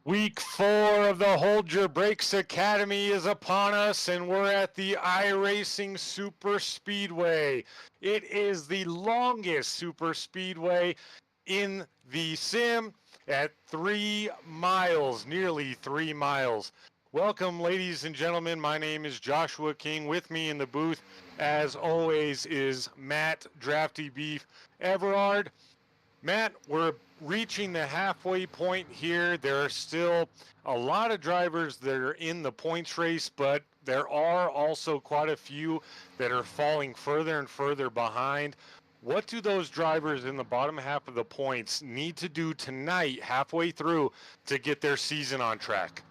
Week 4 of the Hold Your Brakes Academy is upon us, and we're at the iRacing Super Speedway. It is the longest super speedway in the sim at 3 miles, nearly 3 miles. Welcome, ladies and gentlemen. My name is Joshua King. With me in the booth, as always, is Matt Drafty Beef Everard. Matt, we're reaching the halfway point here. There are still a lot of drivers that are in the points race, but there are also quite a few that are falling further and further behind. What do those drivers in the bottom half of the points need to do tonight, halfway through, to get their season on track?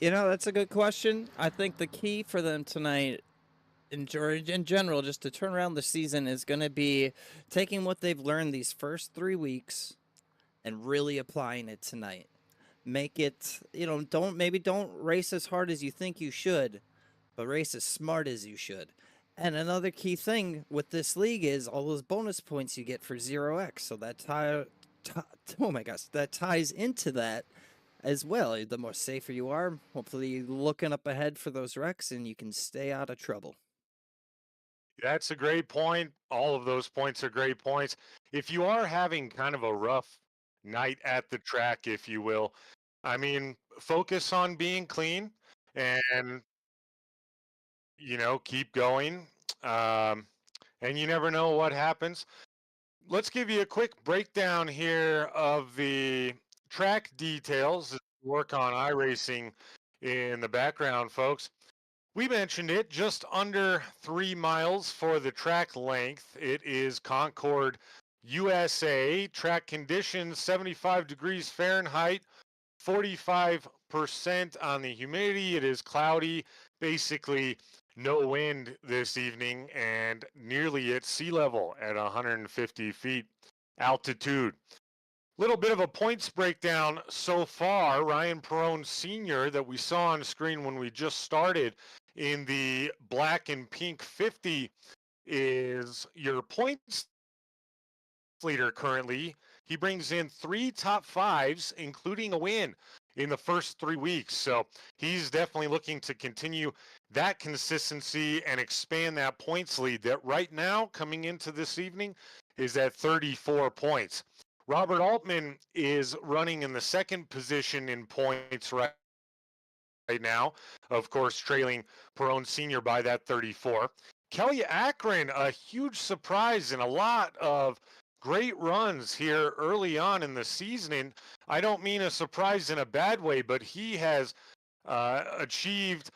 You know, that's a good question. I think the key for them tonight, in general, just to turn around the season, is going to be taking what they've learned these first 3 weeks and really applying it tonight. Make it, don't race as hard as you think you should, but race as smart as you should. And another key thing with this league is all those bonus points you get for 0x. So that that ties into that as well. The more safer you are, hopefully looking up ahead for those wrecks and you can stay out of trouble. That's a great point. All of those points are great points. If you are having kind of a rough night at the track, if you will, I mean, focus on being clean and, keep going. Um, and you never know what happens. Let's give you a quick breakdown here of the track details. Work on iRacing in the background, folks. We mentioned it, just under 3 miles for the track length. It is Concord, USA. Track conditions 75 degrees Fahrenheit, 45% on the humidity. It is cloudy, basically no wind this evening, and nearly at sea level at 150 feet altitude. Little bit of a points breakdown so far. Ryan Perone Sr. that we saw on screen when we just started in the black and pink 50 is your points leader currently. He brings in 3 top 5s, including a win in the first 3 weeks. So he's definitely looking to continue that consistency and expand that points lead that right now, coming into this evening, is at 34 points. Robert Altman is running in the second position in points right now, of course, trailing Perone Sr. by that 34. Kelly Akron, a huge surprise and a lot of great runs here early on in the season. And I don't mean a surprise in a bad way, but he has achieved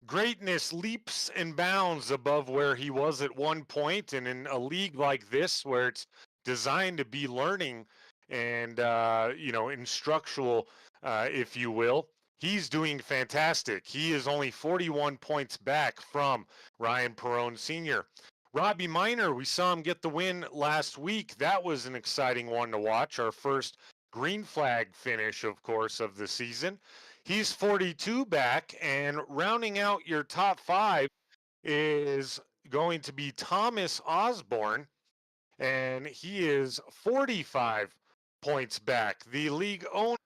greatness leaps and bounds above where he was at one point. And in a league like this, where it's designed to be learning and, instructional, if you will, he's doing fantastic. He is only 41 points back from Ryan Perone Sr. Robbie Minor, we saw him get the win last week. That was an exciting one to watch. Our first green flag finish, of course, of the season. He's 42 back, and rounding out your top 5 is going to be Thomas Osborne, and he is 45 points back. The league owner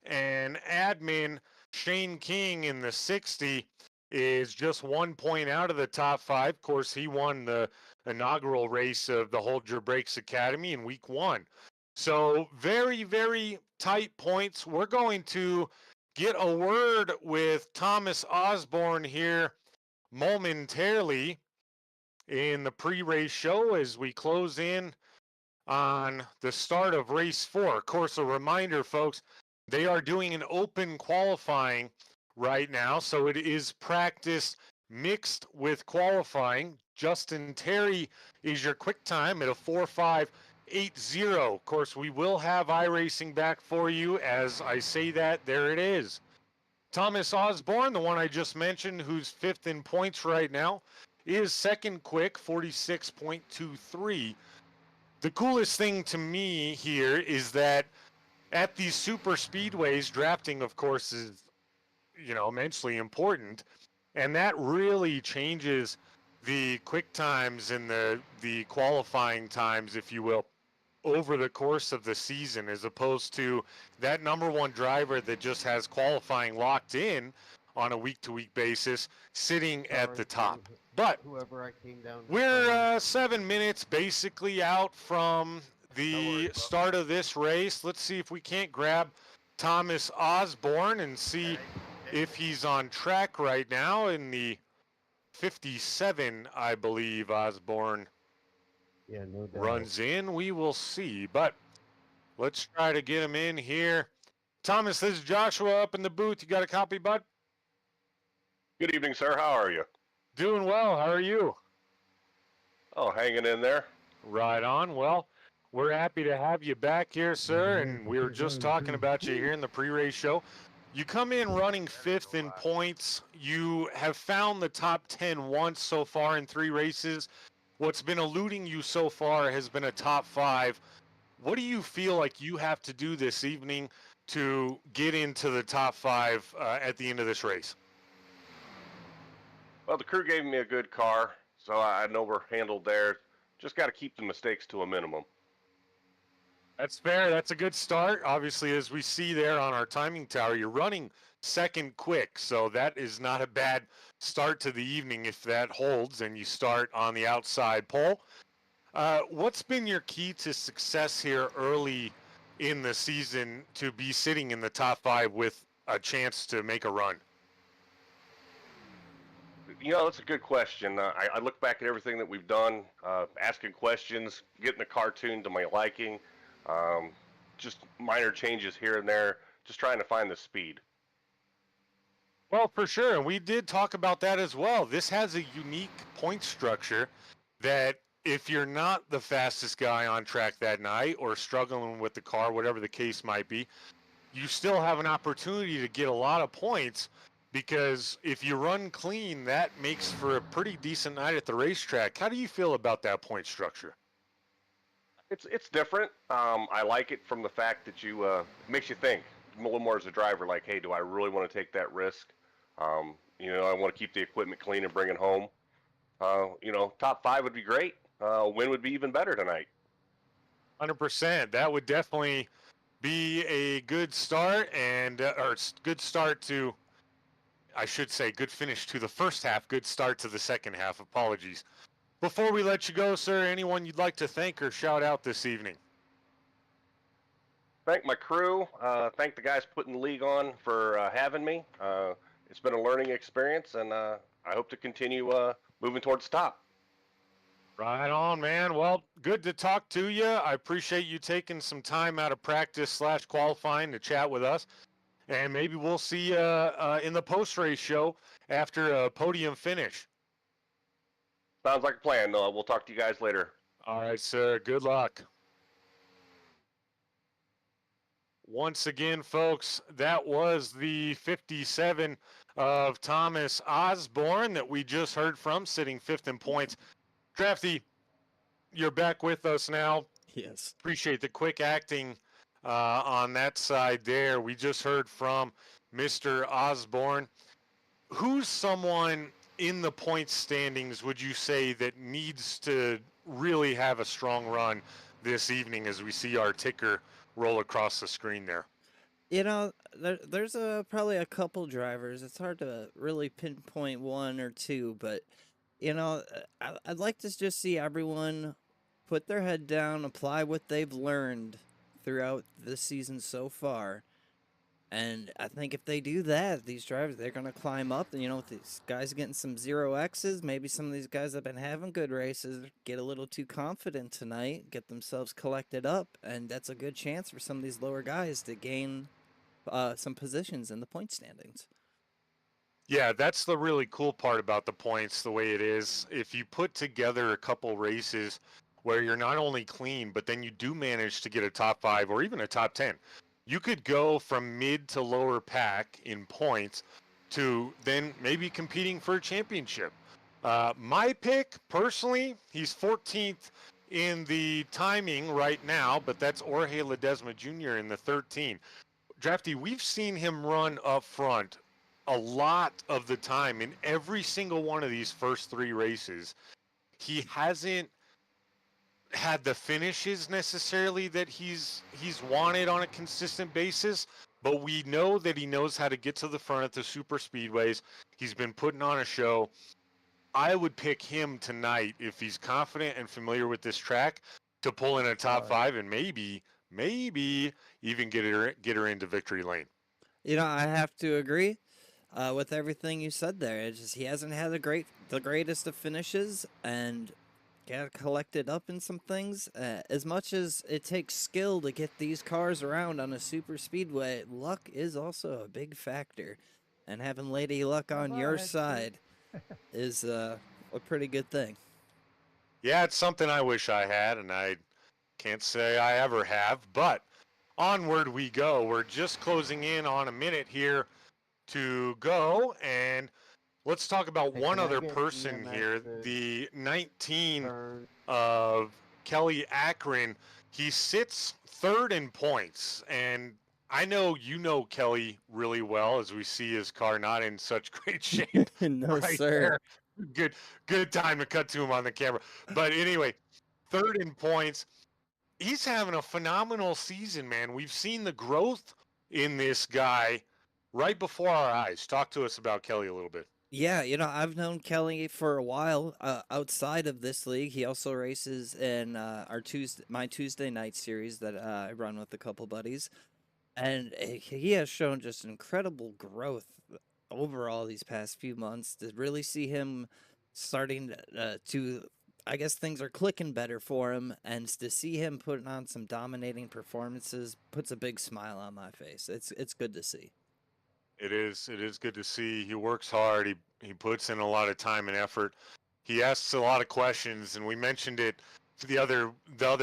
and admin Shane King in the 60 is just 1 point out of the top 5. Of course, he won the inaugural race of the Hold Your Brakes Academy in week 1. So very, very tight points. We're going to get a word with Thomas Osborne here momentarily in the pre-race show as we close in on the start of race 4. Of course, a reminder, folks, they are doing an open qualifying right now, so it is practice mixed with qualifying. Justin Terry is your quick time at a 4.580. Of course, we will have iRacing back for you. As I say that, there it is. Thomas Osborne, the one I just mentioned, who's 5th in points right now, is second quick, 46.23. The coolest thing to me here is that at these super speedways, drafting, of course, is, immensely important. And that really changes the quick times and the qualifying times, if you will, over the course of the season, as opposed to that number 1 driver that just has qualifying locked in on a week-to-week basis sitting at the top. But whoever I came down to we're 7 minutes basically out from the start of this race. Let's see if we can't grab Thomas Osborne and see if he's on track right now in the 57, I believe Osborne no doubt. runs in. We will see, but let's try to get him in here. Thomas, this is Joshua up in the booth. You got a copy, bud? Good evening, sir. How are you? Doing well. How are you? Oh, hanging in there. Right on. Well, we're happy to have you back here, sir, and we were just talking about you here in the pre-race show. You come in running 5th in points. You have found the top 10 once so far in 3 races. What's been eluding you so far has been a top 5. What do you feel like you have to do this evening to get into the top 5 at the end of this race? Well, the crew gave me a good car, so I know we're handled there. Just got to keep the mistakes to a minimum. That's fair. That's a good start. Obviously, as we see there on our timing tower, you're running second quick, so that is not a bad start to the evening if that holds and you start on the outside pole. What's been your key to success here early in the season to be sitting in the top 5 with a chance to make a run? That's a good question. I look back at everything that we've done, asking questions, getting the car tuned to my liking, just minor changes here and there, just trying to find the speed. Well, for sure. And we did talk about that as well. This has a unique point structure that if you're not the fastest guy on track that night or struggling with the car, whatever the case might be, you still have an opportunity to get a lot of points, because if you run clean, that makes for a pretty decent night at the racetrack. How do you feel about that point structure? It's different. I like it from the fact that it makes you think a little more as a driver, like, hey, do I really want to take that risk? I want to keep the equipment clean and bring it home. Top 5 would be great. Win would be even better tonight. 100%. That would definitely be a good start, and or good start to, I should say, good finish to the first half, good start to the second half. Apologies. Before we let you go, sir, anyone you'd like to thank or shout out this evening? Thank my crew. Thank the guys putting the league on for having me. It's been a learning experience, and I hope to continue moving towards the top. Right on, man. Well, good to talk to you. I appreciate you taking some time out of practice/qualifying to chat with us. And maybe we'll see you in the post-race show after a podium finish. Sounds like a plan. We'll talk to you guys later. All right, sir. Good luck. Once again, folks, that was the 57 of Thomas Osborne that we just heard from, sitting 5th in points. Drafty, you're back with us now. Yes. Appreciate the quick acting on that side there. We just heard from Mr. Osborne. Who's someone in the points standings would you say that needs to really have a strong run this evening as we see our ticker roll across the screen there? There's probably a couple drivers. It's hard to really pinpoint one or two, but I'd like to just see everyone put their head down, apply what they've learned throughout the season so far. And I think if they do that, these drivers, they're going to climb up. And, with these guys getting some 0Xs, maybe some of these guys have been having good races get a little too confident tonight, get themselves collected up. And that's a good chance for some of these lower guys to gain some positions in the point standings. Yeah, that's the really cool part about the points, the way it is. If you put together a couple races where you're not only clean, but then you do manage to get a top 5 or even a top 10, you could go from mid to lower pack in points to then maybe competing for a championship. My pick, personally, he's 14th in the timing right now, but that's Jorge Ledesma Jr. in the 13. Drafty, we've seen him run up front a lot of the time in every single one of these first 3 races. He hasn't had the finishes necessarily that he's wanted on a consistent basis, but we know that he knows how to get to the front at the super speedways. He's been putting on a show. I would pick him tonight if he's confident and familiar with this track to pull in a top 5 and maybe even get her into victory lane. I have to agree with everything you said there. It's just he hasn't had the greatest of finishes, and got collected up in some things. As much as it takes skill to get these cars around on a super speedway, luck is also a big factor. And having Lady Luck on your side is a pretty good thing. Yeah, it's something I wish I had, and I can't say I ever have. But onward we go. We're just closing in on a minute here to go, and let's talk about one other person here, the 19 of Kelly Akron. He sits 3rd in points, and I know you know Kelly really well, as we see his car not in such great shape. No, right sir. There. Good time to cut to him on the camera. But anyway, 3rd in points. He's having a phenomenal season, man. We've seen the growth in this guy right before our eyes. Talk to us about Kelly a little bit. Yeah, I've known Kelly for a while outside of this league. He also races in my Tuesday night series that I run with a couple buddies. And he has shown just incredible growth overall these past few months. To really see him starting to, I guess things are clicking better for him, and to see him putting on some dominating performances puts a big smile on my face. It's good to see. It is good to see. He works hard. He puts in a lot of time and effort. He asks a lot of questions, and we mentioned it the other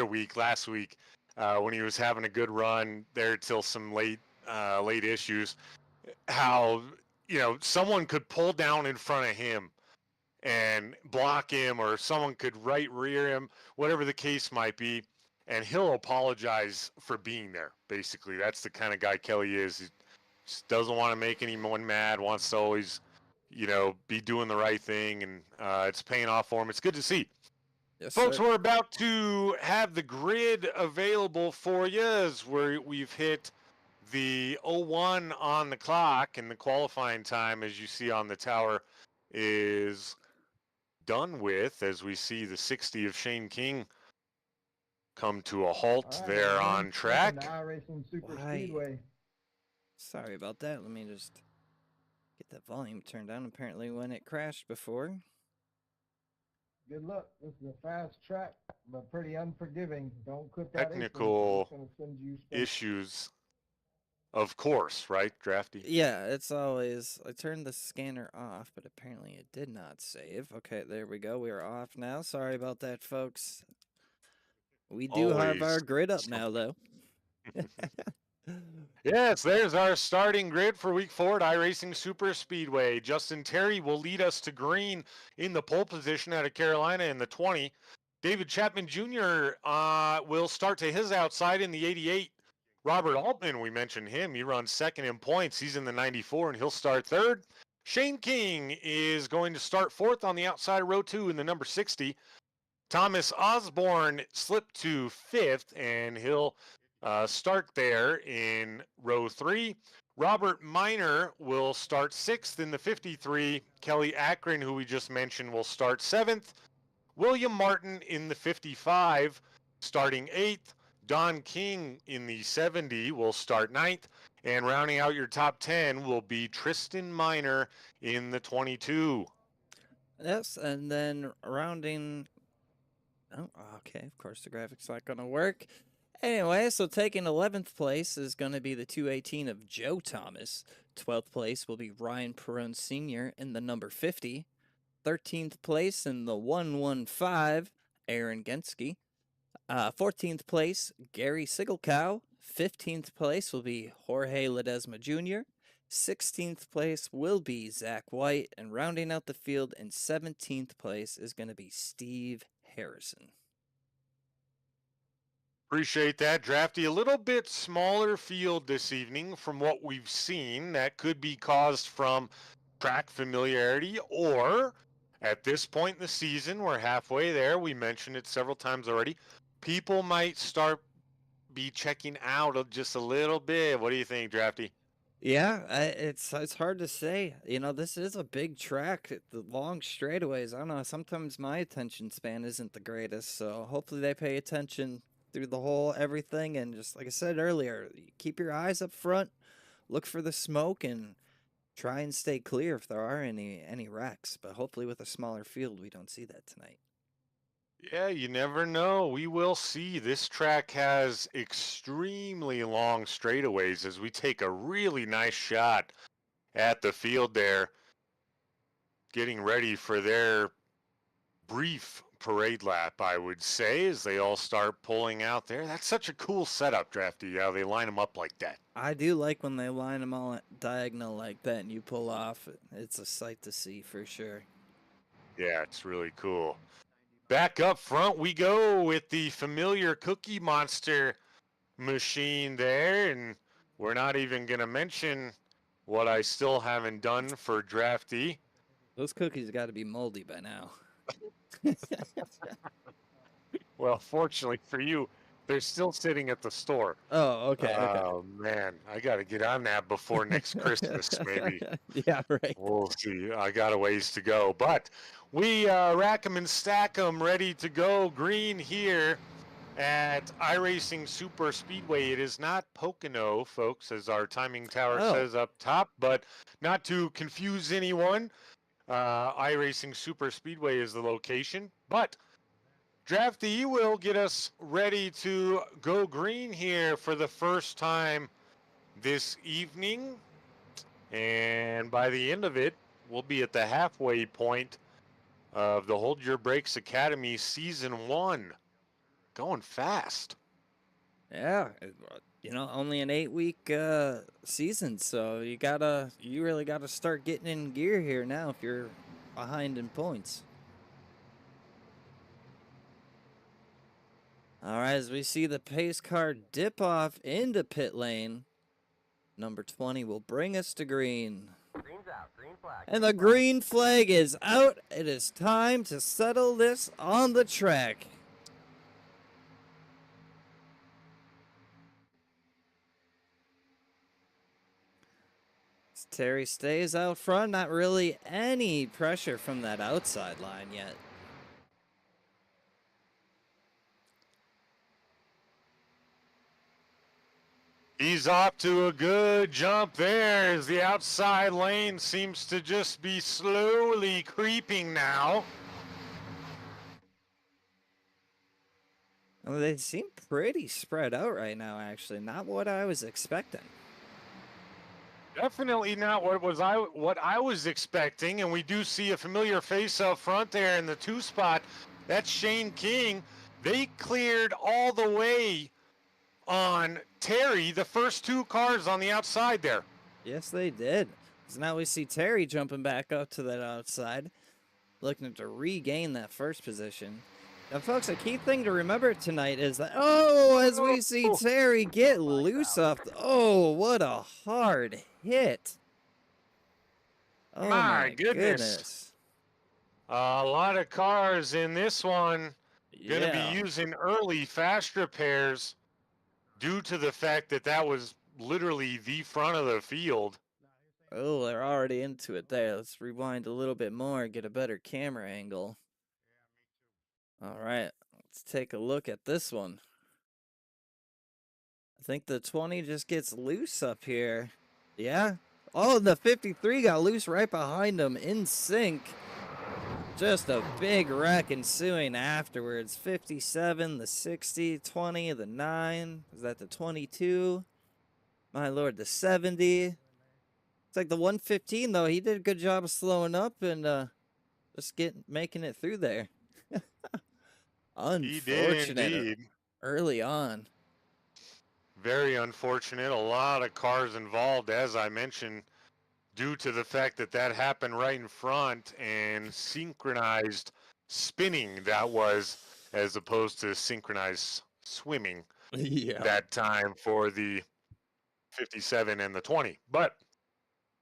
week, last week, when he was having a good run there till some late issues. How someone could pull down in front of him and block him, or someone could right rear him, whatever the case might be, and he'll apologize for being there. Basically, that's the kind of guy Kelly is. He just doesn't want to make anyone mad, wants to always, be doing the right thing, and it's paying off for him. It's good to see. Yes, Folks, sir. we're about to have the grid available for you as we've hit the 01 on the clock, and the qualifying time, as you see on the tower, is done with, as we see the 60 of Shane King come to a halt there on track. Racing Super Why? Speedway. Sorry about that. Let me just get that volume turned down. Apparently when it crashed before. Good luck. This is a fast track, but pretty unforgiving. Don't clip that Technical apron, it's gonna send you space. issues, of course, right, Drafty? Yeah, it's always. I turned the scanner off, but apparently it did not save. Okay, there we go. We are off now. Sorry about that, folks. We do have Always our grid up now, though. Yes, there's our starting grid for week 4 at iRacing Super Speedway. Justin Terry will lead us to green in the pole position out of Carolina in the 20. David Chapman Jr. Will start to his outside in the 88. Robert Altman, we mentioned him. He runs 2nd in points. He's in the 94, and he'll start 3rd. Shane King is going to start 4th on the outside of row 2 in the number 60. Thomas Osborne slipped to 5th, and he'll start there in row 3. Robert Miner will start 6th in the 53. Kelly Akron, who we just mentioned, will start 7th. William Martin in the 55, starting 8th. Don King in the 70 will start 9th. And rounding out your top 10 will be Tristan Miner in the 22. Yes, and then rounding. Oh, okay. Of course, the graphics not going to work. Anyway, so taking 11th place is going to be the 218 of Joe Thomas. 12th place will be Ryan Perone Sr. in the number 50. 13th place in the 115, Aaron Genske. 14th place, Gary Sigelkow. 15th place will be Jorge Ledesma Jr. 16th place will be Zach White. And rounding out the field in 17th place is going to be Steve Harrison. Appreciate that, Drafty. A little bit smaller field this evening from what we've seen. That could be caused from track familiarity, or at this point in the season, we're halfway there. We mentioned it several times already. People might be checking out just a little bit. What do you think, Drafty? Yeah, it's hard to say. You know, this is a big track. The long straightaways. I don't know. Sometimes my attention span isn't the greatest, so hopefully they pay attention through the whole everything. And just like I said earlier, keep your eyes up front, look for the smoke, and try and stay clear if there are any wrecks. But hopefully, with a smaller field, we don't see that tonight. Yeah, you never know. We will see. This track has extremely long straightaways as we take a really nice shot at the field there, getting ready for their brief parade lap, I would say, as they all start pulling out there. That's such a cool setup, Drafty, how they line them up like that. I do like when they line them all diagonal like that and you pull off. It's a sight to see for sure. Yeah, it's really cool. Back up front we go with the familiar Cookie Monster machine there, and we're not even going to mention what I still haven't done for Drafty. Those cookies got to be moldy by now. Well, fortunately for you, they're still sitting at the store. Oh, okay. Oh, man. I got to get on that before next Christmas, maybe. Yeah, right. We'll see. I got a ways to go. But we rack them and stack them ready to go green here at iRacing Super Speedway. It is not Pocono, folks, as our timing tower says up top, but not to confuse anyone, iRacing Super Speedway is the location. But Drafty will get us ready to go green here for the first time this evening. And by the end of it, we'll be at the halfway point of the Hold Your Brakes Academy Season 1. Going fast. Yeah, you know, only an 8-week season, so you really gotta start getting in gear here now if you're behind in points. All right, as we see the pace car dip off into pit lane, number 20 will bring us to green. Green's out. Green flag. And the green flag is out. It is time to settle this on the track. Terry stays out front. Not really any pressure from that outside line yet. He's off to a good jump there as the outside lane seems to just be slowly creeping now. Well, they seem pretty spread out right now, actually. Not what I was expecting. Definitely not what I was expecting, and we do see a familiar face up front there in the 2 spot. That's Shane King. They cleared all the way on Terry, the first 2 cars on the outside there. Yes, they did. So now we see Terry jumping back up to that outside, looking to regain that first position. Now, folks, a key thing to remember tonight is that, as we see Terry get loose off, what a hard hit. Oh, my goodness. A lot of cars in this one going to be using early fast repairs. due to the fact that that was literally the front of the field. Oh, they're already into it there. Let's rewind a little bit more, get a better camera angle. All right, let's take a look at this one. I think the 20 just gets loose up here. Yeah. Oh, the 53 got loose right behind him in sync. Just a big wreck ensuing afterwards. 57, the 60, 20, the 9. Is that the 22? My lord, the 70. It's like the 115, though. He did a good job of slowing up and just making it through there. He did Unfortunate indeed. early on. Very unfortunate. A lot of cars involved, as I mentioned, due to the fact that that happened right in front and synchronized spinning that was, as opposed to synchronized swimming Yeah. that time for the 57 and the 20. But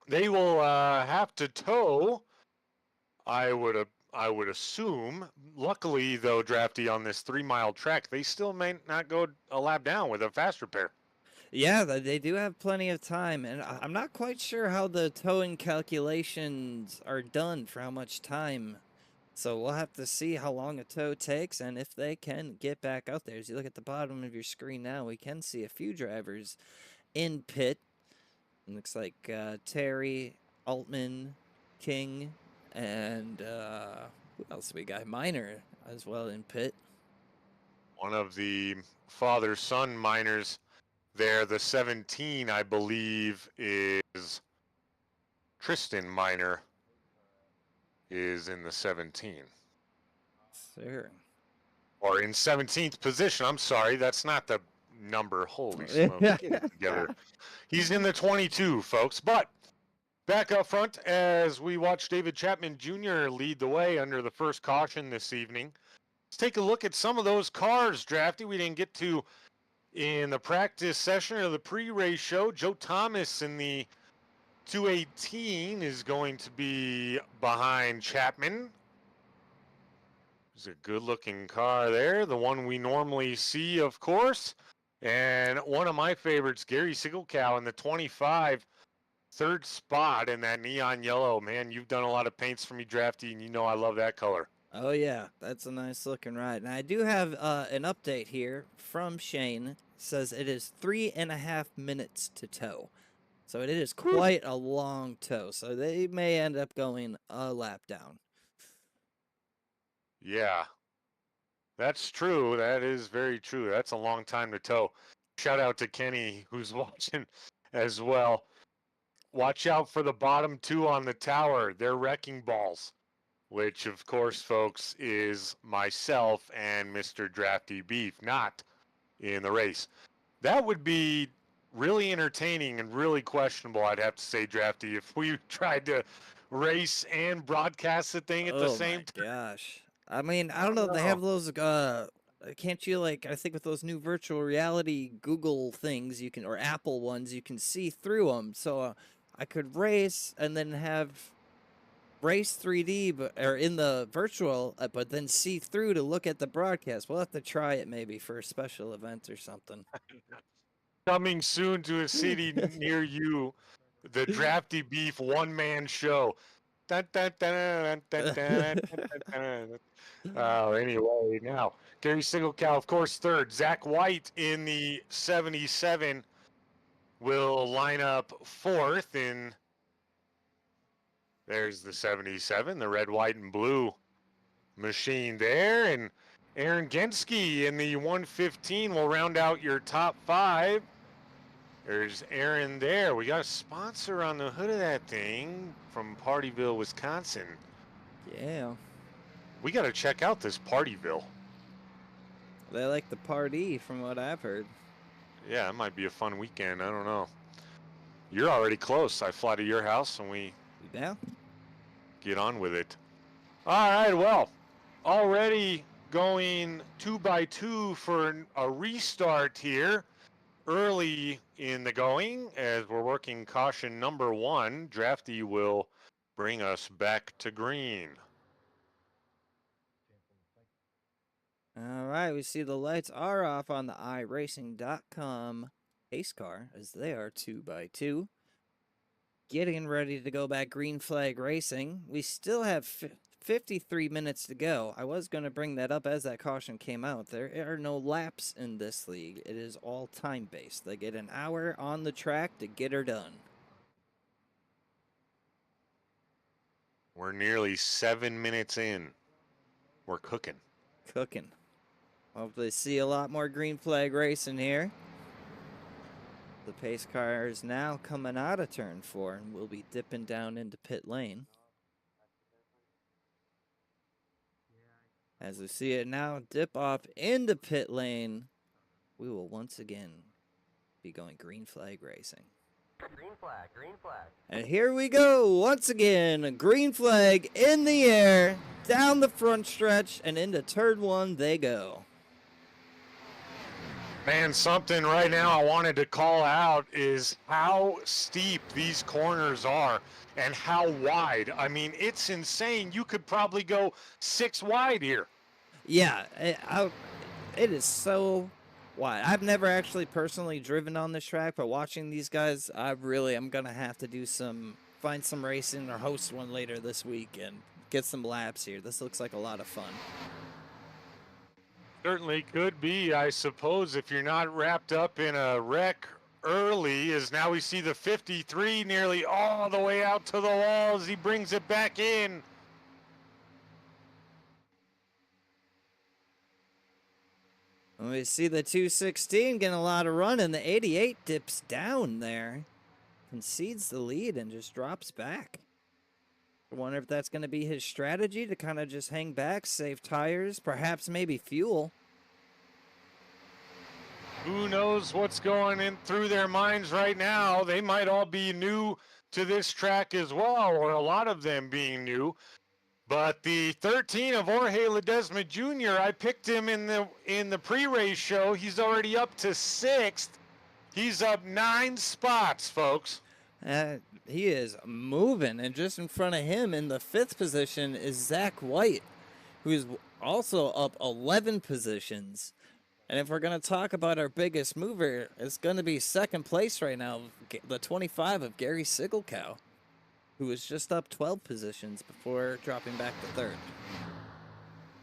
they will have to tow, I would assume. Luckily, though, Drafty, on this 3-mile track, they still may not go a lap down with a fast repair. Yeah, they do have plenty of time, and I'm not quite sure how the towing calculations are done for how much time. So we'll have to see how long a tow takes and if they can get back out there. As you look at the bottom of your screen now, we can see a few drivers in pit. It looks like Terry, Altman, King, and who else we got? Miner as well in pit. One of the father-son miners there, the 17, I believe, is Tristan Miner, is in the 17. Sure. Or in 17th position. I'm sorry, that's not the number. Holy smokes, get it together. He's in the 22, folks. But back up front, as we watch David Chapman Jr. lead the way under the first caution this evening, let's take a look at some of those cars, Drafty. We didn't get to in the practice session or the pre-race show. Joe Thomas in the 218 is going to be behind Chapman. There's a good-looking car there, the one we normally see, of course. And one of my favorites, Gary Sigelkow in the 25, third spot in that neon yellow. Man, you've done a lot of paints for me, Drafty, and you know I love that color. Oh, yeah, that's a nice looking ride. And I do have an update here from Shane. It says it is 3.5 minutes to tow. So it is quite a long tow. So they may end up going a lap down. Yeah, that's true. That is very true. That's a long time to tow. Shout out to Kenny, who's watching as well. Watch out for the bottom two on the tower. They're wrecking balls, which, of course, folks, is myself and Mr. Drafty Beef, not in the race. That would be really entertaining and really questionable, I'd have to say, Drafty, if we tried to race and broadcast the thing at the same time. Oh, my gosh. I mean, I don't know. They have those, can't you, like, I think with those new virtual reality Google things, you can, or Apple ones, you can see through them. So I could race and then have race 3D, or in the virtual, but then see through to look at the broadcast. We'll have to try it maybe for a special event or something. Coming soon to a city near you, the Drafty Beef one-man show. Dun, dun, dun, dun, dun, dun, dun, dun. Anyway, now, Gary Sigelkow, of course, third. Zach White in the 77 will line up fourth. And there's the 77, the red, white, and blue machine there. And Aaron Genske in the 115 will round out your top 5. There's Aaron there. We got a sponsor on the hood of that thing from Partyville, Wisconsin. Yeah. We got to check out this Partyville. They like the party, from what I've heard. Yeah, it might be a fun weekend. I don't know. You're already close. I fly to your house and we get on with it. All right, well, already going 2x2 for a restart here. Early in the going, as we're working caution number 1, Drafty will bring us back to green. All All right, we see the lights are off on the iRacing.com pace car as they are 2x2. Getting ready to go back green flag racing. We still have 53 minutes to go. I was going to bring that up as that caution came out. There are no laps in this league. It is all time-based. They get an hour on the track to get her done. We're nearly 7 minutes in. We're cooking. Cooking. Hopefully see a lot more green flag racing here. The pace car is now coming out of turn 4 and will be dipping down into pit lane. As we see it now dip off into pit lane, we will once again be going green flag racing. Green flag, green flag. And here we go once again. Green flag in the air, down the front stretch, and into turn 1 they go. Man, something right now I wanted to call out is how steep these corners are and how wide. I mean, it's insane. You could probably go 6 wide here. Yeah, it is so wide. I've never actually personally driven on this track, but watching these guys, I'm going to have to find some racing or host one later this week and get some laps here. This looks like a lot of fun. Certainly could be, I suppose, if you're not wrapped up in a wreck early, as now we see the 53 nearly all the way out to the wall as he brings it back in. And we see the 216 getting a lot of run, and the 88 dips down there, concedes the lead, and just drops back. I wonder if that's going to be his strategy to kind of just hang back, save tires, perhaps maybe fuel. Who knows what's going in through their minds right now? They might all be new to this track as well, or a lot of them being new. But the 13 of Jorge Ledesma Jr., I picked him in the pre-race show. He's already up to 6th. He's up 9 spots, folks. He is moving, and just in front of him in the 5th position is Zach White, who is also up 11 positions. And if we're going to talk about our biggest mover, it's going to be 2nd place right now, the 25 of Gary Sigelkow, who is just up 12 positions before dropping back to 3rd.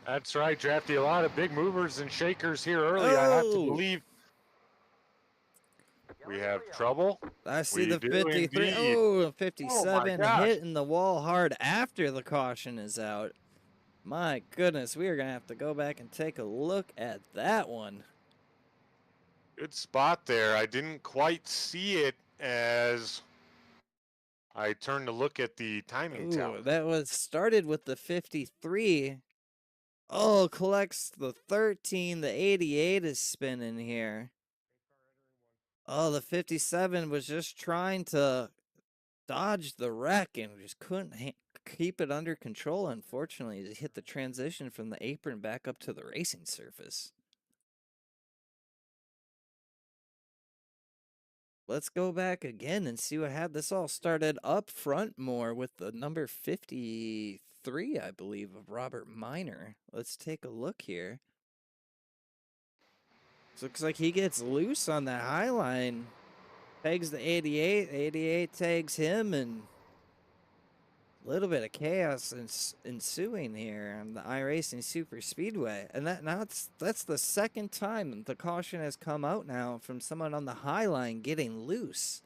That's right, Drafty. A lot of big movers and shakers here early. I have to believe we have trouble. I see We the do 53. indeed. Oh, 57 gosh. hitting the wall hard after the caution is out. My goodness, we are going to have to go back and take a look at that one. Good spot there. I didn't quite see it as I turned to look at the timing tower. That was started with the 53. Oh, collects the 13. The 88 is spinning here. Oh, the 57 was just trying to dodge the wreck and just couldn't keep it under control. Unfortunately, he hit the transition from the apron back up to the racing surface. Let's go back again and see what had this all started up front more with the number 53, I believe, of Robert Miner. Let's take a look here. Looks like he gets loose on that high line. Tags the 88. 88 tags him, and a little bit of chaos ensuing here on the iRacing Super Speedway. And that's the 2nd time the caution has come out now from someone on the high line getting loose.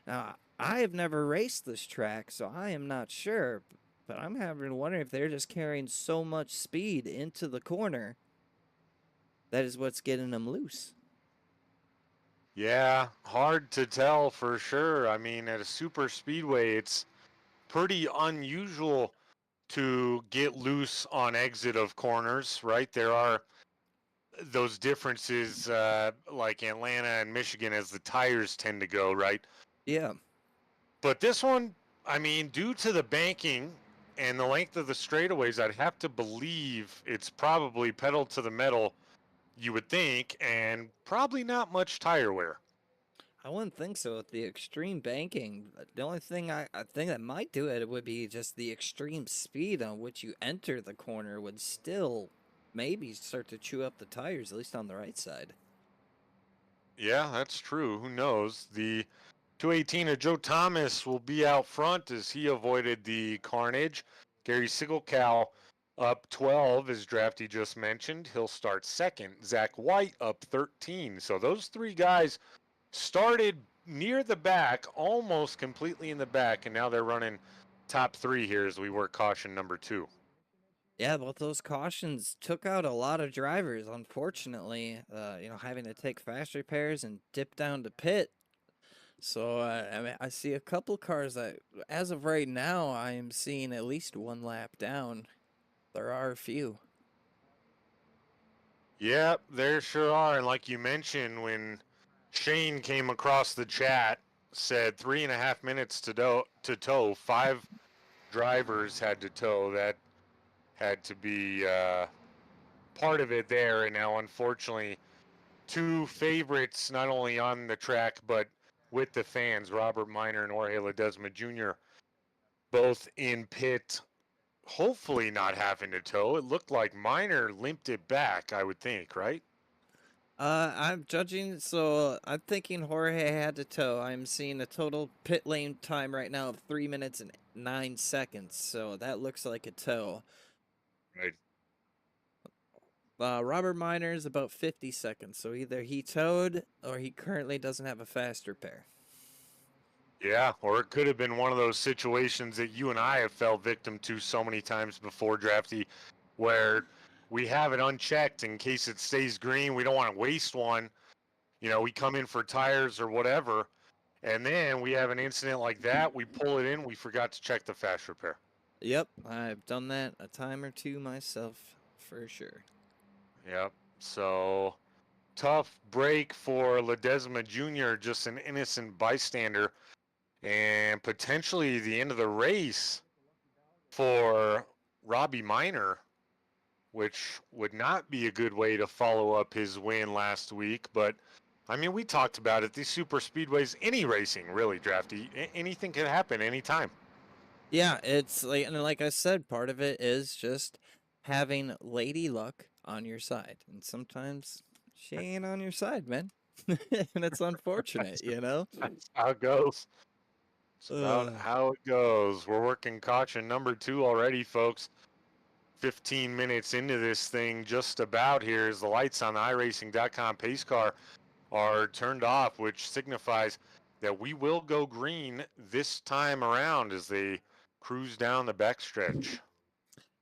Now, I have never raced this track, so I am not sure. But I'm having to wonder if they're just carrying so much speed into the corner. That is what's getting them loose. Yeah, hard to tell for sure. I mean, at a super speedway, it's pretty unusual to get loose on exit of corners, right? There are those differences like Atlanta and Michigan as the tires tend to go, right? Yeah. But this one, I mean, due to the banking and the length of the straightaways, I'd have to believe it's probably pedal to the metal, you would think, and probably not much tire wear. I wouldn't think so with the extreme banking. The only thing I think that might do it would be just the extreme speed on which you enter the corner would still maybe start to chew up the tires, at least on the right side. Yeah, that's true. Who knows? The 218 of Joe Thomas will be out front as he avoided the carnage. Gary Sigelkow up 12, as Drafty just mentioned. He'll start second. Zach White up 13. So those three guys started near the back, almost completely in the back, and now they're running top three here as we work caution number 2. Yeah, both those cautions took out a lot of drivers, unfortunately, having to take fast repairs and dip down to pit. So, I mean, I see a couple cars that, as of right now, I am seeing at least one lap down. There are a few. Yep, there sure are. And like you mentioned, when Shane came across the chat, said 3.5 minutes to tow. 5 drivers had to tow. That had to be part of it there. And now, unfortunately, 2 favorites, not only on the track, but with the fans, Robert Minor and Jorge Ledesma Jr., both in pit, hopefully not having to tow. It looked like Minor limped it back, I would think, right? I'm judging, so I'm thinking Jorge had to tow. I'm seeing a total pit lane time right now of 3 minutes and 9 seconds, so that looks like a tow. Right. Robert Minor is about 50 seconds, so either he towed or he currently doesn't have a fast repair. Yeah, or it could have been one of those situations that you and I have fell victim to so many times before, Drafty, where we have it unchecked in case it stays green. We don't want to waste one. You know, we come in for tires or whatever, and then we have an incident like that. We pull it in. We forgot to check the fast repair. Yep, I've done that a time or two myself, for sure. Yep. So tough break for Ledesma Jr., just an innocent bystander, and potentially the end of the race for Robbie Minor, which would not be a good way to follow up his win last week. But I mean, we talked about it. These super speedways, any racing really, Drafty, anything can happen anytime. Yeah, it's like I said, part of it is just having lady luck on your side, and sometimes she ain't on your side, man. And it's unfortunate, you know. That's how it goes. It's about how it goes. We're working caution number 2 already, folks. 15 minutes into this thing, just about here, as the lights on the iRacing.com pace car are turned off, which signifies that we will go green this time around as they cruise down the backstretch.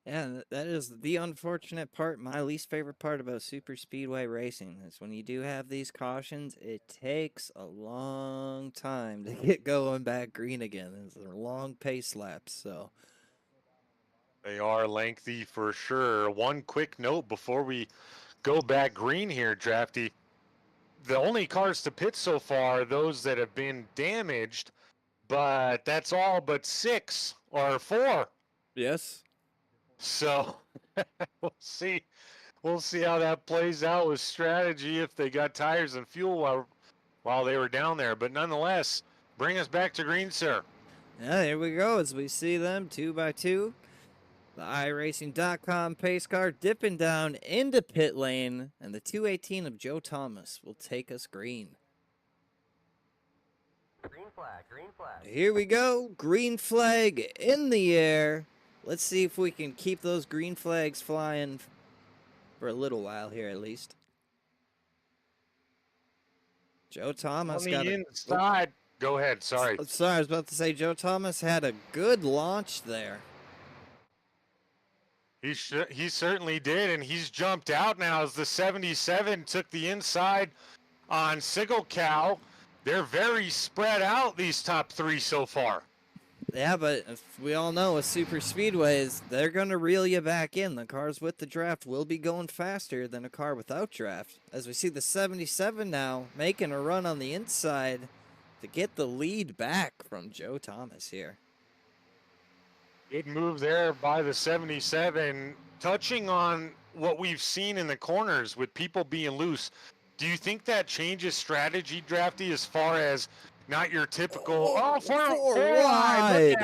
Yeah, that is the unfortunate part. My least favorite part about super speedway racing is when you do have these cautions, it takes a long time to get going back green again. It's a long pace laps, so. They are lengthy for sure. One quick note before we go back green here, Drafty. The only cars to pit so far are those that have been damaged, but that's all but 6 or 4. Yes. So we'll see. We'll see how that plays out with strategy if they got tires and fuel while they were down there. But nonetheless, bring us back to green, sir. Yeah, here we go as we see them 2 by 2. The iRacing.com pace car dipping down into pit lane, and the 218 of Joe Thomas will take us green. Green flag, green flag. Here we go, green flag in the air. Let's see if we can keep those green flags flying for a little while here at least. Joe Thomas on got the inside. Go ahead. Sorry. Sorry, I was about to say Joe Thomas had a good launch there. He certainly did, and he's jumped out now as the 77 took the inside on Sigelkow. They're very spread out, these top 3 so far. Yeah, but we all know with super speedways, they're going to reel you back in. The cars with the draft will be going faster than a car without draft. As we see the 77 now making a run on the inside to get the lead back from Joe Thomas here. Good move there by the 77, touching on what we've seen in the corners with people being loose. Do you think that changes strategy, Drafty, as far as not your typical, four wide.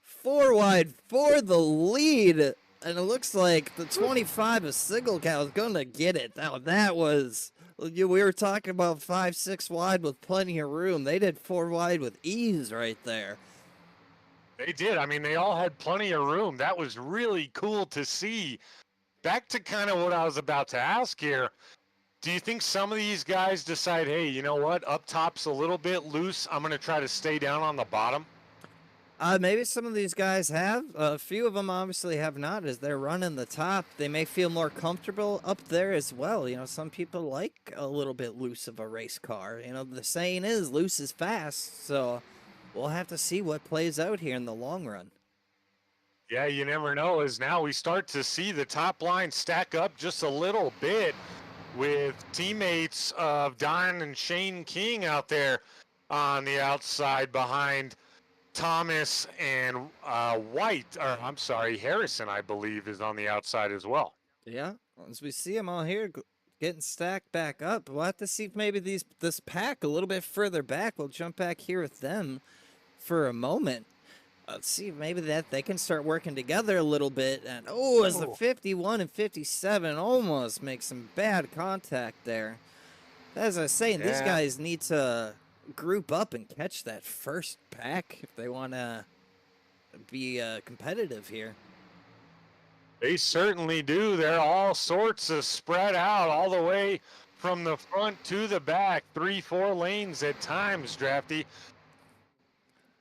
4 wide for the lead. And it looks like the 25 of Sigelcow is going to get it. Now, that was... We were talking about 5, 6 wide with plenty of room. They did 4 wide with ease right there. They did. I mean, they all had plenty of room. That was really cool to see. Back to kind of what I was about to ask here. Do you think some of these guys decide, hey, you know what? Up top's a little bit loose. I'm going to try to stay down on the bottom? Maybe some of these guys have. A few of them obviously have not. As they're running the top, they may feel more comfortable up there as well. You know, some people like a little bit loose of a race car. You know, the saying is loose is fast. So we'll have to see what plays out here in the long run. Yeah, you never know. As now we start to see the top line stack up just a little bit with teammates of Don and Shane King out there on the outside behind Thomas and White, or I'm sorry, Harrison, I believe, is on the outside as well. Yeah, as we see them all here getting stacked back up, we'll have to see if maybe this pack a little bit further back. We'll jump back here with them for a moment. Let's see if maybe that they can start working together a little bit. And as the 51 and 57 almost make some bad contact there. As I was saying, these guys need to group up and catch that first pack if they want to be competitive here. They certainly do. They're all sorts of spread out all the way from the front to the back, 3-4 lanes at times, Drafty.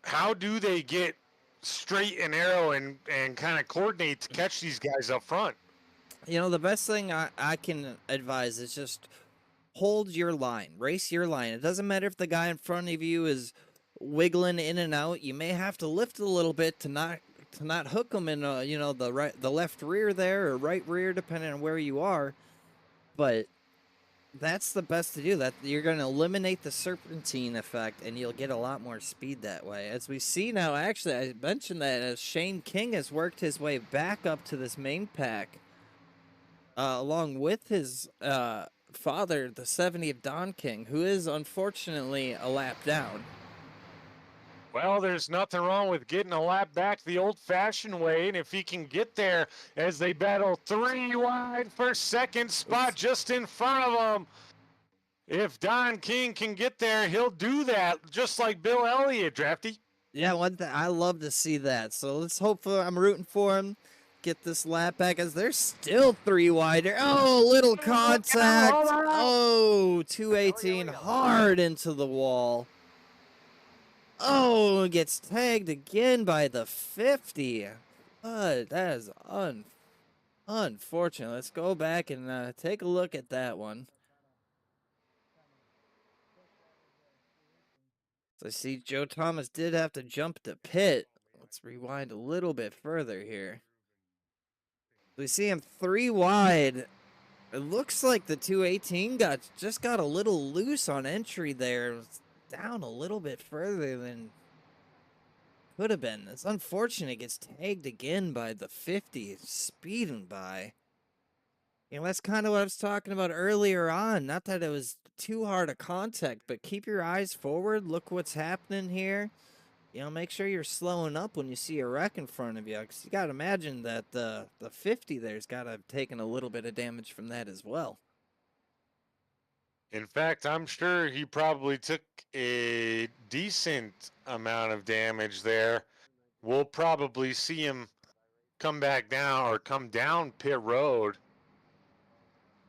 How do they get straight and narrow and kind of coordinate to catch these guys up front? You know, the best thing I can advise is just hold your line, race your line. It doesn't matter if the guy in front of you is wiggling in and out. You may have to lift a little bit to not hook them in, the left rear there or right rear, depending on where you are. But that's the best to do. That you're going to eliminate the serpentine effect, and you'll get a lot more speed that way. As we see now, actually, I mentioned that as Shane King has worked his way back up to this main pack, along with his father, the 70 of Don King, who is unfortunately a lap down. Well, there's nothing wrong with getting a lap back the old-fashioned way, and if he can get there as they battle 3 wide for second spot just in front of him, if Don King can get there, he'll do that, just like Bill Elliott, Drafty. Yeah, I love to see that. So let's hope I'm rooting for him. Get this lap back as they're still 3 wider. Oh, little contact. Oh, 218 hard into the wall. Oh, gets tagged again by the 50. But that is unfortunate. Let's go back and take a look at that one. So I see Joe Thomas did have to jump to pit. Let's rewind a little bit further here. We see him 3 wide. It looks like the 218 got a little loose on entry there. It's down a little bit further than could have been. It's unfortunate it gets tagged again by the 50, speeding by. You know, that's kind of what I was talking about earlier on. Not that it was too hard a contact, but keep your eyes forward. Look what's happening here. You know, make sure you're slowing up when you see a wreck in front of you. Because you got to imagine that the 50 there's got to have taken a little bit of damage from that as well. In fact, I'm sure he probably took a decent amount of damage there. We'll probably see him come back down or come down pit road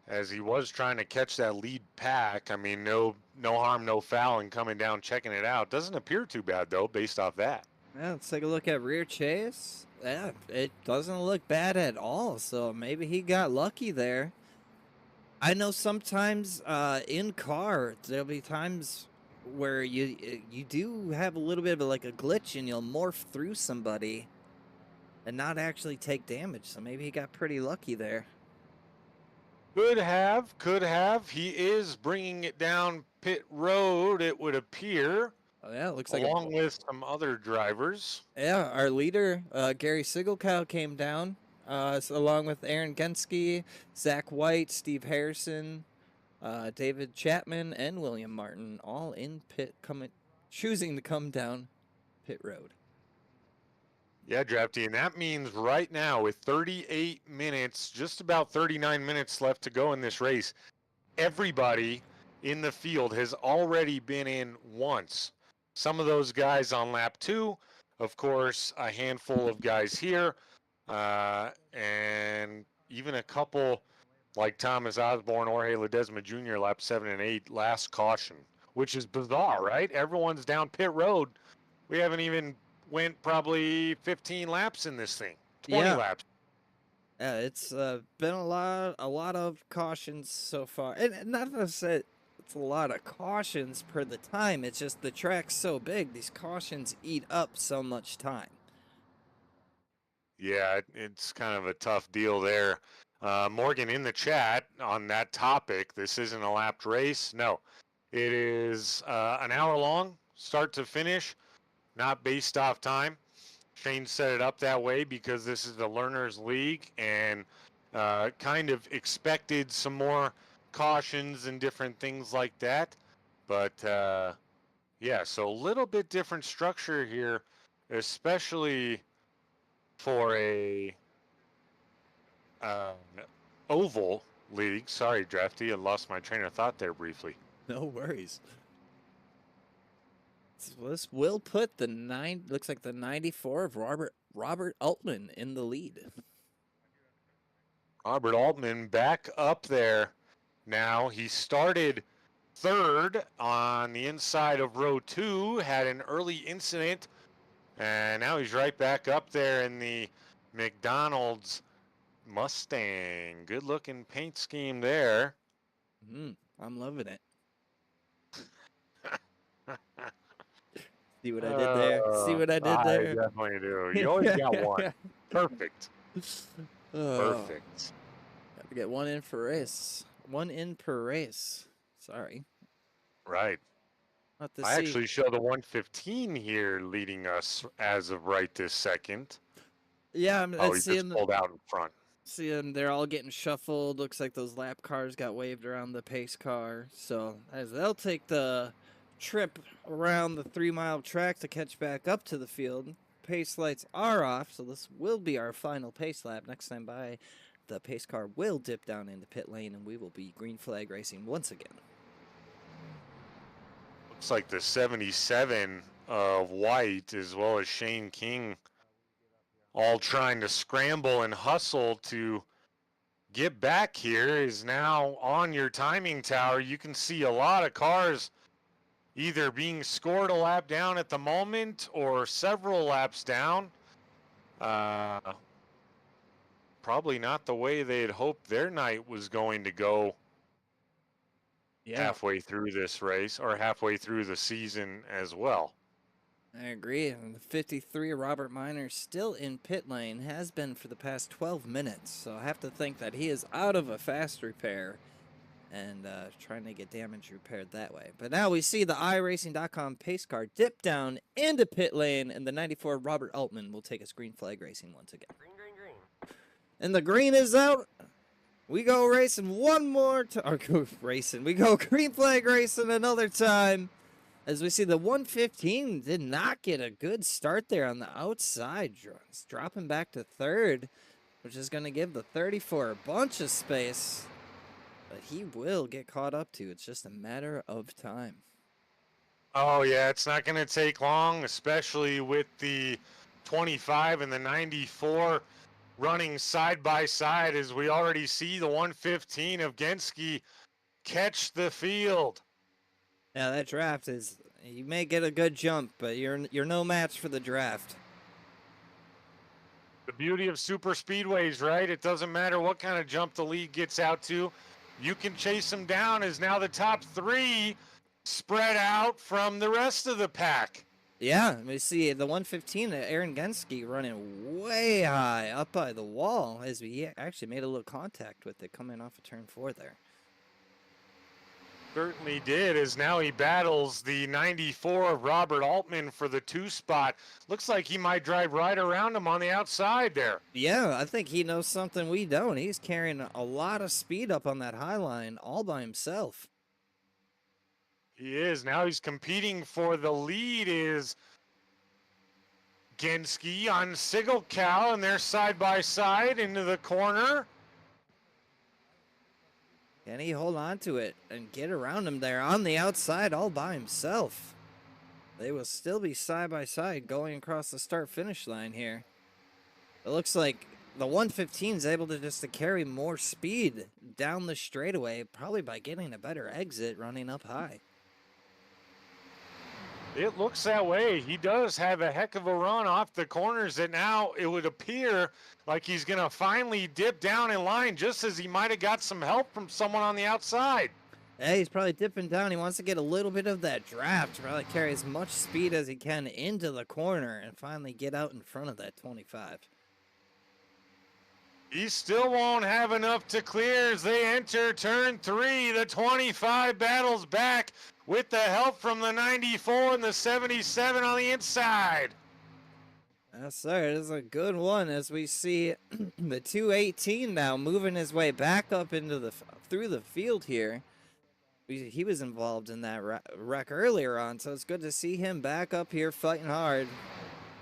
as he was trying to catch that lead pack. I mean, no harm, no foul in coming down, checking it out. Doesn't appear too bad, though, based off that. Yeah, let's take a look at rear chase. Yeah, it doesn't look bad at all, so maybe he got lucky there. I know sometimes in car, there'll be times where you do have a little bit of like a glitch and you'll morph through somebody and not actually take damage. So maybe he got pretty lucky there. Could have. He is bringing it down pit road, it would appear. Oh, yeah, it looks like along with some other drivers. Yeah, our leader, Gary Sigelcow, came down. Along with Aaron Genske, Zach White, Steve Harrison, David Chapman, and William Martin, all in pit, choosing to come down pit road. Yeah, Drafty, and that means right now with 38 minutes, just about 39 minutes left to go in this race, everybody in the field has already been in once. Some of those guys on lap 2, of course, a handful of guys here, and even a couple like Thomas Osborne, Jorge Ledesma Jr., lap 7 and 8, last caution, which is bizarre, right? Everyone's down pit road. We haven't even went probably 15 laps in this thing, 20 Yeah. laps. It's been a lot of cautions so far, and not to say it's a lot of cautions per the time. It's just the track's so big; these cautions eat up so much time. Yeah, it's kind of a tough deal there. Morgan in the chat on that topic. This isn't a lapped race. No, it is an hour long, start to finish, not based off time. Shane set it up that way because this is the Learners League and kind of expected some more cautions and different things like that. But yeah, so a little bit different structure here, especially for a oval league. Sorry, Drafty, I lost my train of thought there briefly. No worries. So this will put the looks like the 94 of Robert Altman in the lead. Robert Altman back up there now. He started third on the inside of row 2, had an early incident, and now he's right back up there in the McDonald's Mustang. Good looking paint scheme there. I'm loving it. See what I did there? See what I did there? I definitely do. You always got one. Perfect. Perfect. Got to get one in per race. One in per race. Sorry. Right. I actually show the 115 here leading us as of right this second. Yeah, oh, he just pulled out in front. See them, they're all getting shuffled. Looks like those lap cars got waved around the pace car. So as they'll take the trip around the 3-mile track to catch back up to the field. Pace lights are off, so this will be our final pace lap. Next time by, the pace car will dip down into pit lane, and we will be green flag racing once again. Looks like the 77 of White as well as Shane King all trying to scramble and hustle to get back here is now on your timing tower. You can see a lot of cars either being scored a lap down at the moment or several laps down. Probably not the way they had hoped their night was going to go halfway through this race or halfway through the season as well. I agree. And the 53, Robert Miner, still in pit lane, has been for the past 12 minutes. So I have to think that he is out of a fast repair and trying to get damage repaired that way. But now we see the iRacing.com pace car dip down into pit lane, and the 94 Robert Altman will take us green flag racing once again. Green, green, green. And the green is out. We go racing one more time. We go green flag racing another time. As we see the 115 did not get a good start there on the outside. It's dropping back to third, which is going to give the 34 a bunch of space. But he will get caught up to. It's just a matter of time. Oh, yeah, it's not going to take long, especially with the 25 and the 94 running side by side, as we already see the 115 of Genski catch the field. Yeah, that draft is, you may get a good jump, but you're no match for the draft. The beauty of super speedways, right? It doesn't matter what kind of jump the lead gets out to. You can chase them down, as now the top 3 spread out from the rest of the pack. Yeah, we see the 115, Aaron Genski running way high up by the wall, as we actually made a little contact with it coming off of turn 4 there. Certainly did, as now he battles the 94 of Robert Altman for the 2 spot. Looks like he might drive right around him on the outside there. Yeah, I think he knows something we don't. He's carrying a lot of speed up on that high line all by himself. He is. Now he's competing for the lead is Genski on Sigil Cow, and they're side by side into the corner. Can he hold on to it and get around him there on the outside all by himself? They will still be side by side going across the start-finish line here. It looks like the 115 is able to just to carry more speed down the straightaway, probably by getting a better exit running up high. It looks that way. He does have a heck of a run off the corners that now it would appear like he's going to finally dip down in line just as he might have got some help from someone on the outside. Yeah, he's probably dipping down. He wants to get a little bit of that draft to probably carry as much speed as he can into the corner and finally get out in front of that 25. He still won't have enough to clear as they enter turn 3. The 25 battles back with the help from the 94 and the 77 on the inside. Yes, sir. It is a good one as we see the 218 now moving his way back up into through the field here. He was involved in that wreck earlier on, so it's good to see him back up here fighting hard.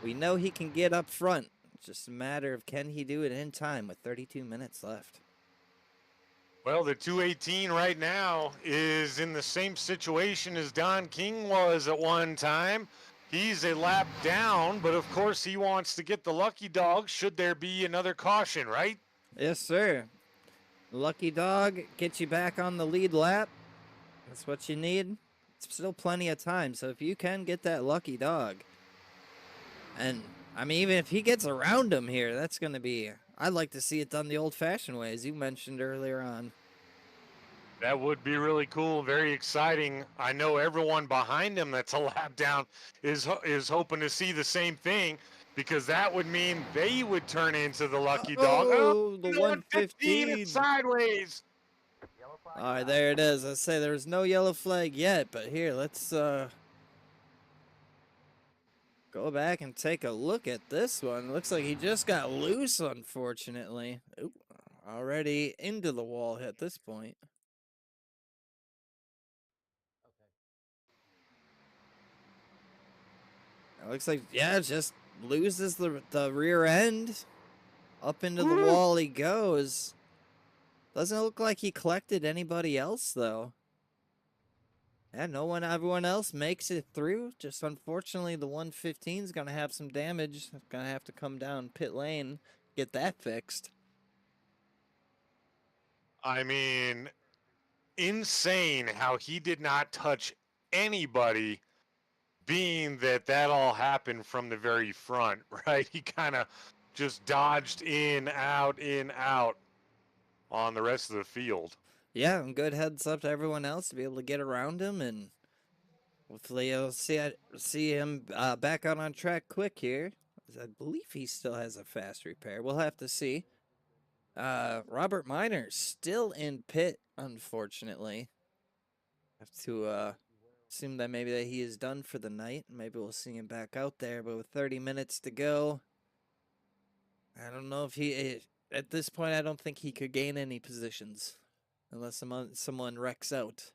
We know he can get up front. It's just a matter of can he do it in time with 32 minutes left. Well, the 218 right now is in the same situation as Don King was at one time. He's a lap down, but of course he wants to get the lucky dog should there be another caution, right? Yes, sir. Lucky dog gets you back on the lead lap. That's what you need. It's still plenty of time, so if you can get that lucky dog, and I mean, even if he gets around him here, that's going to be, I'd like to see it done the old-fashioned way, as you mentioned earlier on. That would be really cool, very exciting. I know everyone behind him that's a lap down is hoping to see the same thing, because that would mean they would turn into the lucky dog. Oh, the 115. It's sideways. Yellow flag. All right, there it is. I say there was no yellow flag yet, but here, let's go back and take a look at this one. Looks like he just got loose, unfortunately. Oop, already into the wall at this point. It looks like, yeah, just loses the rear end. Up into the wall he goes. Doesn't look like he collected anybody else, though. Yeah, everyone else makes it through. Just unfortunately, the 115 is going to have some damage. Going to have to come down pit lane, get that fixed. I mean, insane how he did not touch anybody, being that all happened from the very front, right? He kind of just dodged in, out on the rest of the field. Yeah, and good heads up to everyone else to be able to get around him, and hopefully you'll see him back out on track quick here. I believe he still has a fast repair. We'll have to see. Robert Miner still in pit, unfortunately. Have to assume that maybe that he is done for the night. Maybe we'll see him back out there, but with 30 minutes to go, I don't know if he, at this point, I don't think he could gain any positions unless someone wrecks out.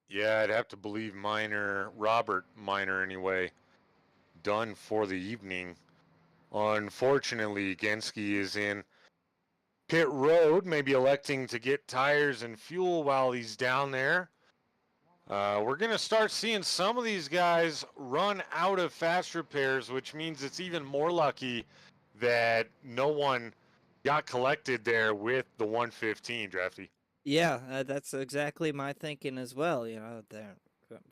Yeah, I'd have to believe Robert Miner anyway, done for the evening. Unfortunately, Genski is in pit road, maybe electing to get tires and fuel while he's down there. We're going to start seeing some of these guys run out of fast repairs, which means it's even more lucky that no one got collected there with the 115, Drafty. Yeah, that's exactly my thinking as well. You know, they're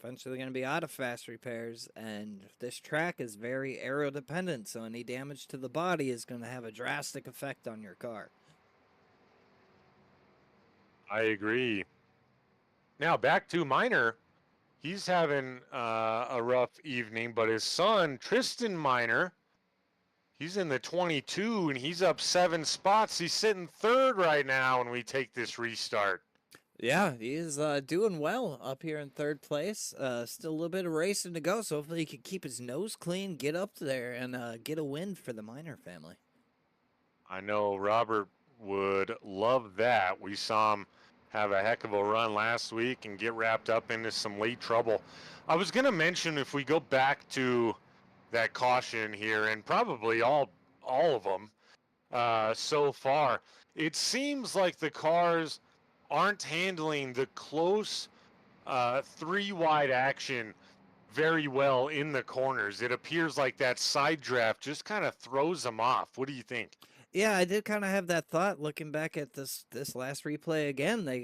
eventually going to be out of fast repairs, and this track is very aero dependent, so any damage to the body is going to have a drastic effect on your car. I agree. Now back to Miner. He's having a rough evening, but his son, Tristan Miner, he's in the 22, and he's up 7 spots. He's sitting third right now when we take this restart. Yeah, he is doing well up here in third place. Still a little bit of racing to go, so hopefully he can keep his nose clean, get up there, and get a win for the Miner family. I know Robert would love that. We saw him have a heck of a run last week and get wrapped up into some late trouble. I was going to mention, if we go back to that caution here, and probably all of them so far. It seems like the cars aren't handling the close 3 wide action very well in the corners. It appears like that side draft just kind of throws them off. What do you think? Yeah, I did kind of have that thought looking back at this last replay again. They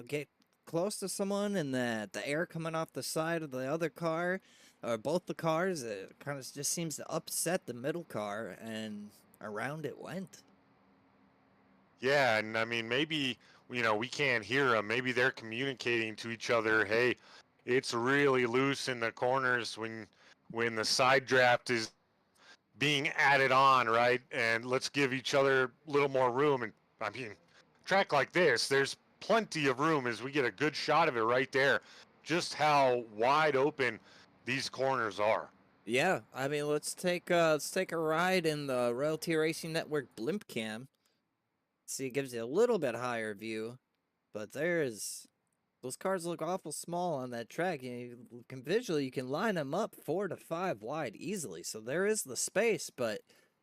get close to someone and the air coming off the side of the other car or both the cars, it kind of just seems to upset the middle car and around it went. Yeah, and I mean, maybe, we can't hear them. Maybe they're communicating to each other, hey, it's really loose in the corners when the side draft is being added on, right? And let's give each other a little more room. And I mean, track like this, there's plenty of room as we get a good shot of it right there. Just how wide open these corners are. Yeah, I mean, let's take a ride in the Royalty Racing Network blimp cam. See, it gives you a little bit higher view, but those cars look awful small on that track. You can line them up 4 to 5 wide easily. So there is the space, but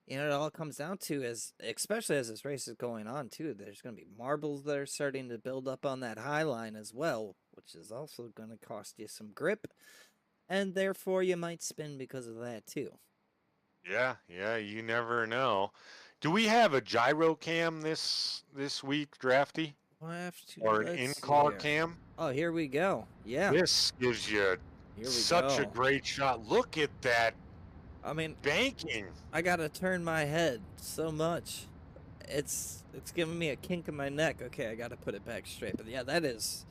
it all comes down to especially as this race is going on too, there's going to be marbles that are starting to build up on that high line as well, which is also going to cost you some grip, and therefore you might spin because of that too. Yeah, you never know. Do we have a gyro cam this week, Drafty? Or an in-car cam? Oh, here we go. Yeah. This gives you such a great shot. Look at that. I mean, banking. I gotta turn my head so much. It's giving me a kink in my neck. Okay, I gotta put it back straight. But yeah, that is.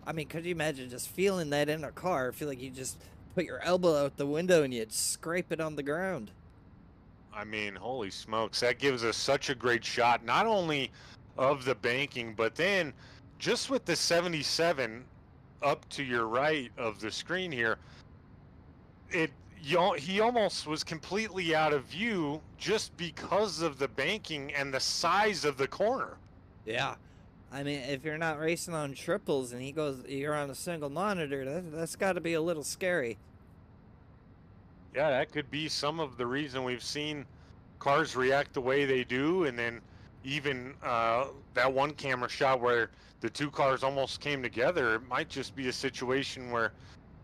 I mean, could you imagine just feeling that in a car? I feel like you just put your elbow out the window and you'd scrape it on the ground. I mean, holy smokes, that gives us such a great shot, not only of the banking, but then just with the 77 up to your right of the screen here, he almost was completely out of view just because of the banking and the size of the corner. Yeah. I mean, if you're not racing on triples and you're on a single monitor, that's got to be a little scary. Yeah, that could be some of the reason we've seen cars react the way they do, and then even that one camera shot where the two cars almost came together, it might just be a situation where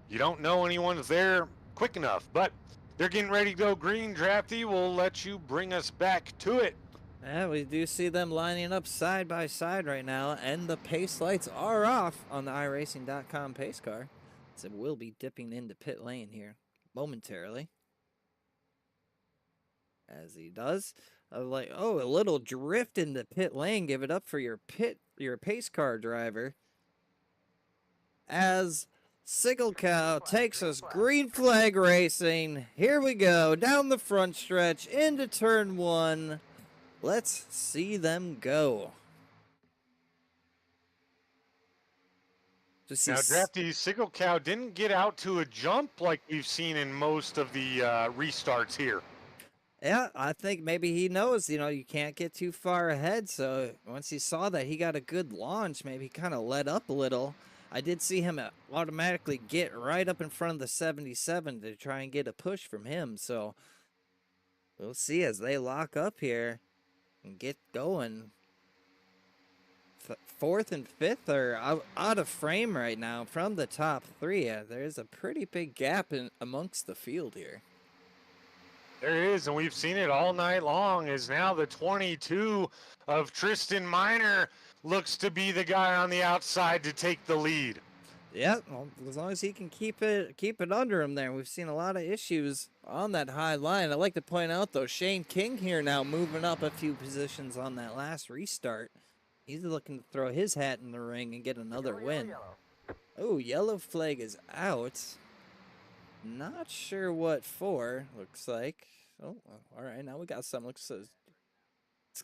you don't know anyone's there quick enough. But they're getting ready to go green. Drafty, we'll let you bring us back to it. Yeah, we do see them lining up side by side right now, and the pace lights are off on the iRacing.com pace car. So we'll be dipping into pit lane here momentarily. As he does. A little drift into pit lane. Give it up for your pace car driver. As Sickle Cow takes us green flag racing. Here we go. Down the front stretch into turn 1. Let's see them go. Now, Drafty, Sickle Cow didn't get out to a jump like we've seen in most of the restarts here. Yeah, I think maybe he knows, you can't get too far ahead. So once he saw that, he got a good launch. Maybe he kind of let up a little. I did see him automatically get right up in front of the 77 to try and get a push from him. So we'll see as they lock up here and get going. Fourth and fifth are out of frame right now from the top 3. There's a pretty big gap amongst the field here. There is, and we've seen it all night long, is now the 22 of Tristan Miner looks to be the guy on the outside to take the lead. Yeah, well, as long as he can keep it under him there. We've seen a lot of issues on that high line. I'd like to point out, though, Shane King here now moving up a few positions on that last restart. He's looking to throw his hat in the ring and get another win. Oh, yellow flag is out. Not sure what for, looks like. Oh, all right, now we got some. Let's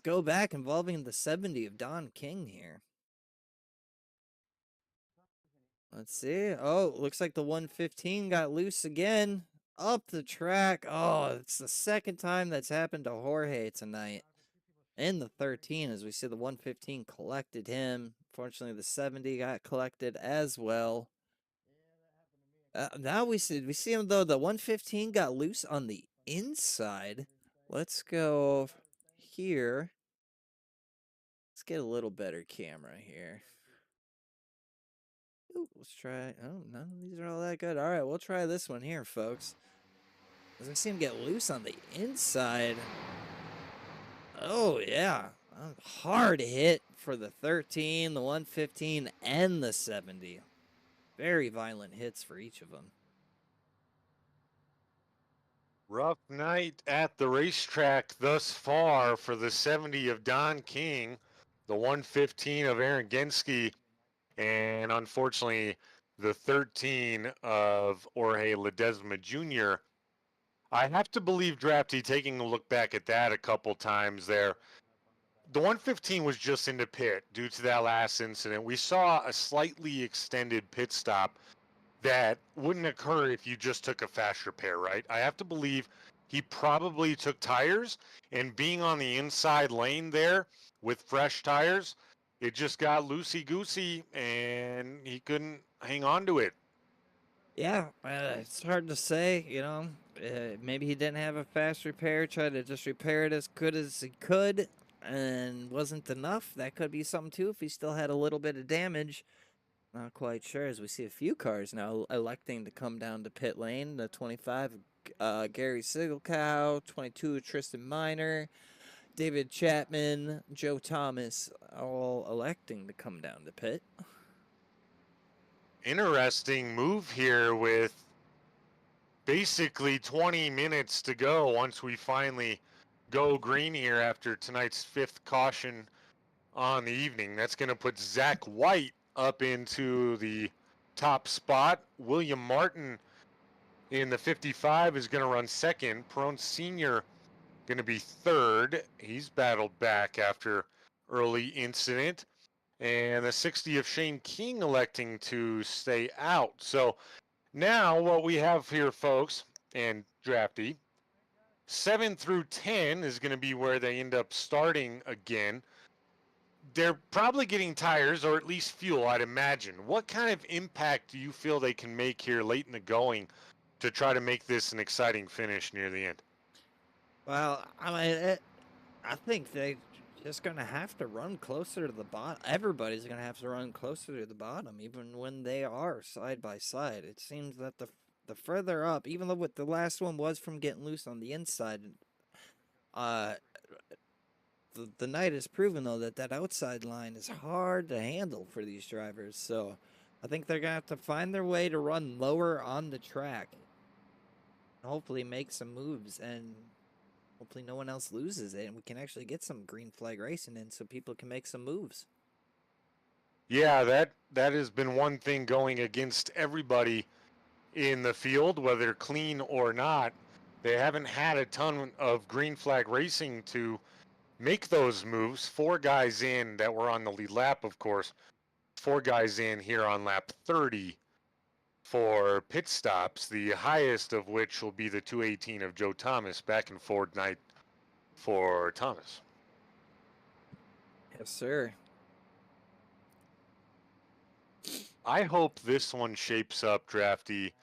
go back involving the 70 of Don King here. Let's see. Oh, looks like the 115 got loose again. Up the track. Oh, it's the second time that's happened to Jorge tonight. In the 13, as we see the 115 collected him. Fortunately, the 70 got collected as well. Now we see him, though. The 115 got loose on the inside. Let's go here. Let's get a little better camera here. Ooh, let's try. Oh, none of these are all that good. All right, we'll try this one here, folks. As I see him get loose on the inside. Oh, yeah. A hard hit for the 13, the 115, and the 70. Very violent hits for each of them. Rough night at the racetrack thus far for the 70 of Don King, the 115 of Aaron Genske, and unfortunately the 13 of Jorge Ledesma Jr. I have to believe, Drafty, taking a look back at that a couple times there, the 115 was just into pit due to that last incident. We saw a slightly extended pit stop that wouldn't occur if you just took a fast repair, right? I have to believe he probably took tires, and being on the inside lane there with fresh tires, it just got loosey-goosey, and he couldn't hang on to it. Yeah, it's hard to say, maybe he didn't have a fast repair, tried to just repair it as good as he could, and wasn't enough. That could be something too if he still had a little bit of damage. Not quite sure, as we see a few cars now electing to come down to pit lane. The 25, Gary Sigelkow, 22, Tristan Miner, David Chapman, Joe Thomas, all electing to come down to pit. Interesting move here with basically 20 minutes to go once we finally go green here after tonight's 5th caution on the evening. That's going to put Zach White up into the top spot. William Martin in the 55 is going to run second. Perone Sr. going to be third. He's battled back after early incident. And the 60 of Shane King electing to stay out. So now what we have here, folks, and Drafty, 7 through 10 is going to be where they end up starting again. They're probably getting tires or at least fuel, I'd imagine. What kind of impact do you feel they can make here late in the going to try to make this an exciting finish near the end? Well, I think they just going to have to run closer to the bottom. Everybody's going to have to run closer to the bottom, even when they are side by side. It seems that the further up, even though what the last one was from getting loose on the inside, the night has proven, though, that outside line is hard to handle for these drivers. So I think they're going to have to find their way to run lower on the track. Hopefully make some moves, and hopefully no one else loses it, and we can actually get some green flag racing in so people can make some moves. Yeah, that has been one thing going against everybody in the field, whether clean or not. They haven't had a ton of green flag racing to make those moves. 4 guys in that were on the lead lap, of course. 4 guys in here on lap 30 for pit stops, the highest of which will be the 218 of Joe Thomas, back and forward night for Thomas. Yes, sir. I hope this one shapes up, Drafty,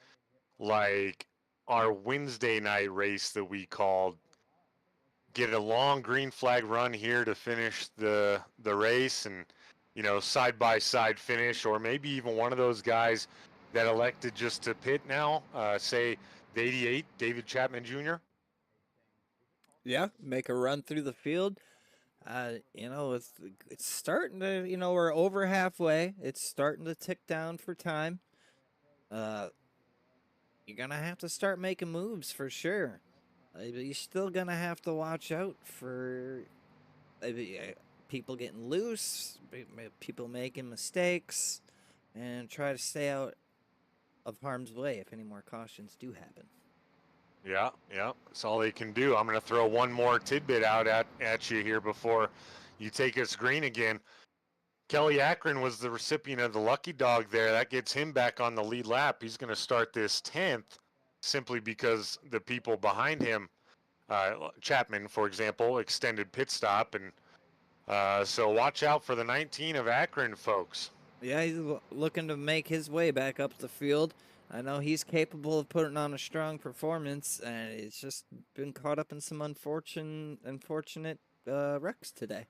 like our Wednesday night race that we called. Get a long green flag run here to finish the race, and side by side finish, or maybe even one of those guys that elected just to pit now, say the 88, David Chapman Jr. Yeah, make a run through the field. It's starting to, we're over halfway. It's starting to tick down for time. You're gonna have to start making moves for sure. But you're still gonna have to watch out for people getting loose, people making mistakes, and try to stay out of harm's way if any more cautions do happen. Yeah, that's all they can do. I'm going to throw one more tidbit out at you here before you take us green again. Kelly Akron was the recipient of the lucky dog there. That gets him back on the lead lap. He's going to start this 10th simply because the people behind him, Chapman, for example, extended pit stop. And so watch out for the 19 of Akron, folks. Yeah, he's looking to make his way back up the field. I know he's capable of putting on a strong performance, and it's just been caught up in some unfortunate wrecks today.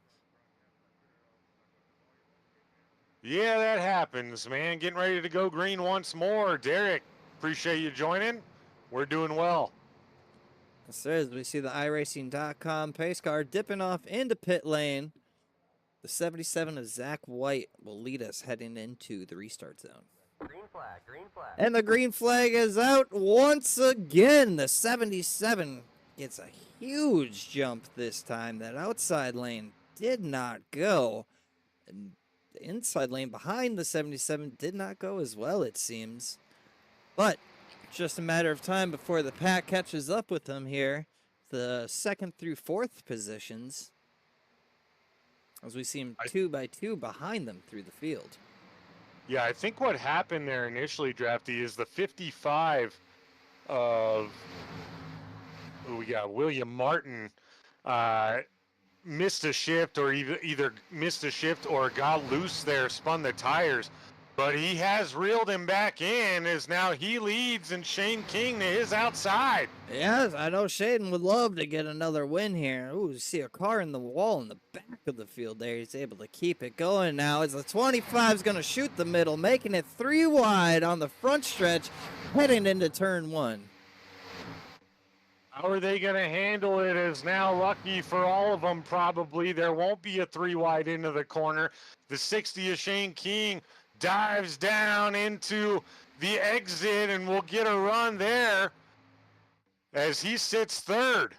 Yeah, that happens, man. Getting ready to go green once more. Derek, appreciate you joining. We're doing well. Yes, sir. As we see the iRacing.com pace car dipping off into pit lane. The 77 of Zach White will lead us heading into the restart zone. Green flag, green flag. And the green flag is out once again. The 77 gets a huge jump this time. That outside lane did not go. And the inside lane behind the 77 did not go as well, it seems. But it's just a matter of time before the pack catches up with them here. The 2nd through 4th positions, as we see them 2 by 2 behind them through the field. Yeah, I think what happened there initially, Drafty, is the 55 of who we got, William Martin, missed a shift or either missed a shift or got loose there, spun the tires. But he has reeled him back in as now he leads and Shane King to his outside. Yes, I know Shaden would love to get another win here. Ooh, you see a car in the wall in the back of the field there. He's able to keep it going now as the 25 is going to shoot the middle, making it 3 wide on the front stretch, heading into turn 1. How are they going to handle it is now lucky for all of them probably. There won't be a 3 wide into the corner. The 60 of Shane King dives down into the exit and will get a run there as he sits 3rd.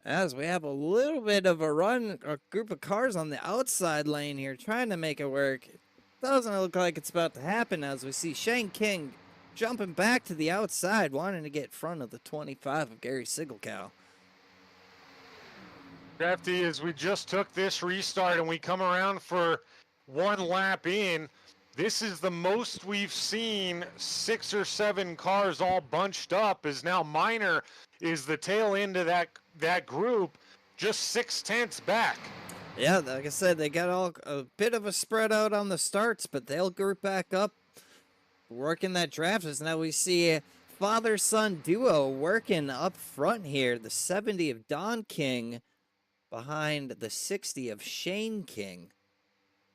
As we have a little bit of a group of cars on the outside lane here trying to make it work. It doesn't look like it's about to happen as we see Shane King jumping back to the outside, wanting to get in front of the 25 of Gary Sigelkow. Crafty, as we just took this restart and we come around for 1 lap in, this is the most we've seen 6 or 7 cars all bunched up, as now Minor is the tail end of that group, just 0.6 back. Yeah, like I said, they got a bit of a spread out on the starts, but they'll group back up, working that draft. As now we see a father-son duo working up front here. The 70 of Don King behind the 60 of Shane King.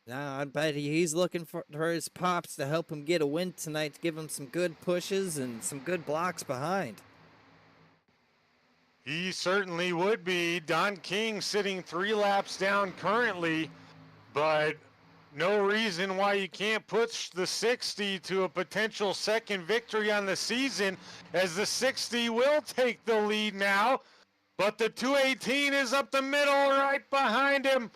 Now, I bet he's looking for his pops to help him get a win tonight, to give him some good pushes and some good blocks behind. He certainly would be. Don King sitting 3 laps down currently, but no reason why you can't push the 60 to a potential 2nd victory on the season, as the 60 will take the lead now, but the 218 is up the middle right behind him.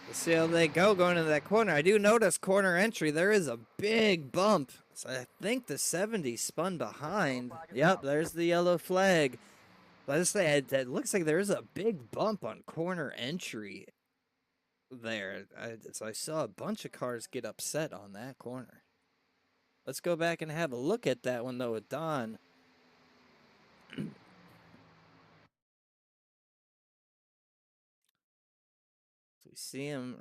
Let's see how they go going into that corner. I do notice corner entry. There is a big bump. So I think the 70 spun behind. Yep, there's the yellow flag. But I just say it looks like there is a big bump on corner entry there. So I saw a bunch of cars get upset on that corner. Let's go back and have a look at that one, though, with Don. We see him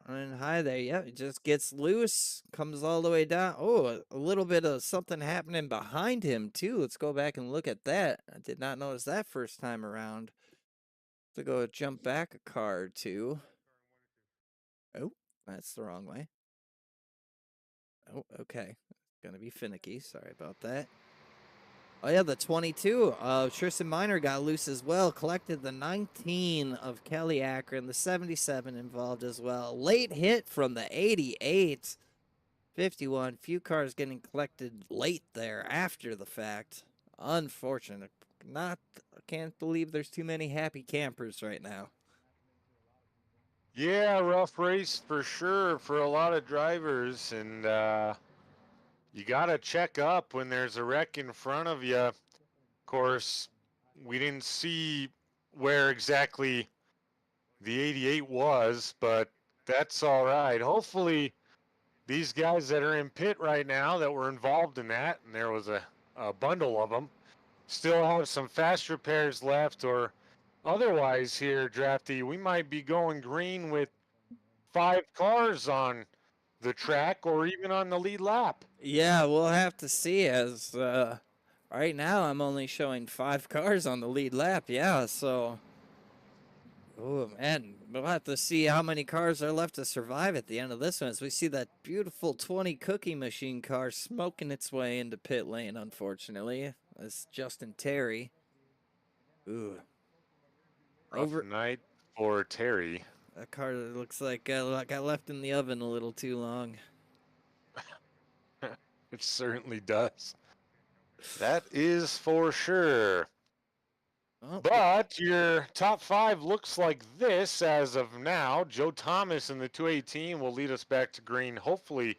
running high there. Yeah, he just gets loose, comes all the way down. Oh, a little bit of something happening behind him, too. Let's go back and look at that. I did not notice that first time around. To go jump back a car or two. Oh, that's the wrong way. Oh, okay. Gonna be finicky. Sorry about that. Oh, yeah, the 22 of Tristan Minor got loose as well. Collected the 19 of Kelly Akron. The 77 involved as well. Late hit from the 88. 51. Few cars getting collected late there after the fact. Unfortunate. I can't believe there's too many happy campers right now. Yeah, rough race for sure for a lot of drivers, and you got to check up when there's a wreck in front of you. Of course, we didn't see where exactly the 88 was, but that's all right. Hopefully, these guys that are in pit right now that were involved in that, and there was a bundle of them, still have some fast repairs left, or otherwise here, Drafty, we might be going green with 5 cars on the track or even on the lead lap. Yeah, we'll have to see as right now I'm only showing 5 cars on the lead lap. Yeah, so oh man, we'll have to see how many cars are left to survive at the end of this one as we see that beautiful 20 cookie machine car smoking its way into pit lane, unfortunately. That's Justin Terry. Ooh. Rough night for Terry. That car looks like got left in the oven a little too long. It certainly does. That is for sure. Oh, But your top 5 looks like this as of now. Joe Thomas in the 218 will lead us back to green, hopefully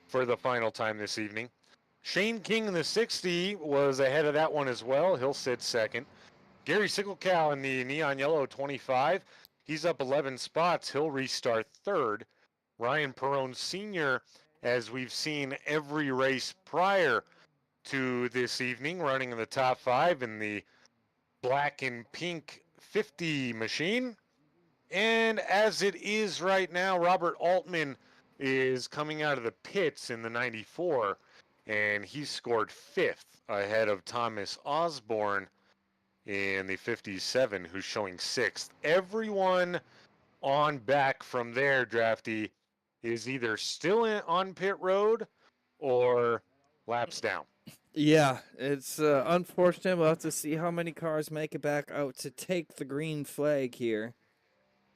for the final time this evening. Shane King in the 60 was ahead of that one as well. He'll sit second. Gary Sicklecow in the neon yellow 25. He's up 11 spots. He'll restart third. Ryan Perrone Sr., as we've seen every race prior to this evening, running in the top 5 in the black and pink 50 machine. And as it is right now, Robert Altman is coming out of the pits in the 94, and he scored 5th ahead of Thomas Osborne in the 57, who's showing 6th. Everyone on back from there, Drafty, is either still on pit road or laps down. yeah, it's unfortunate. We'll have to see how many cars make it back out to take the green flag here.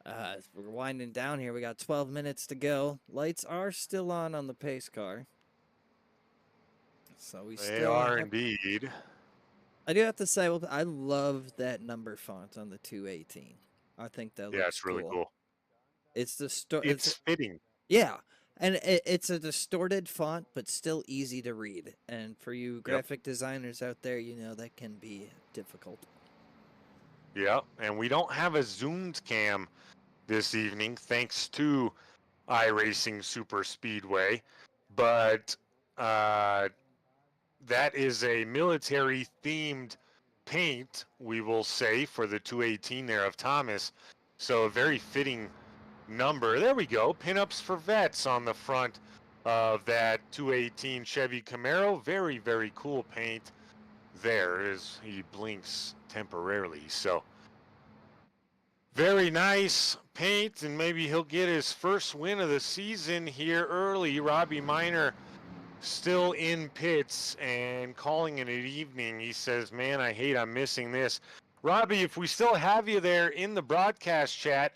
As we're winding down here, we got 12 minutes to go. Lights are still on the pace car. So we They still are have... indeed. I do have to say, well, I love that number font on the 218. I think that looks It's really cool. It's It's fitting. Yeah, and it's a distorted font, but still easy to read. And for you graphic designers out there, you know that can be difficult. Yeah, and we don't have a zoomed cam this evening, thanks to iRacing Super Speedway, but that is a military-themed paint, we will say, for the 218 there of Thomas. So a very fitting number. There we go. Pinups for vets on the front of that 218 Chevy Camaro. Very, very cool paint there as he blinks temporarily. So very nice paint, and maybe he'll get his first win of the season here early. Robbie Minor still in pits and calling it an evening. He says, man, I'm missing this. Robbie, if we still have you there in the broadcast chat,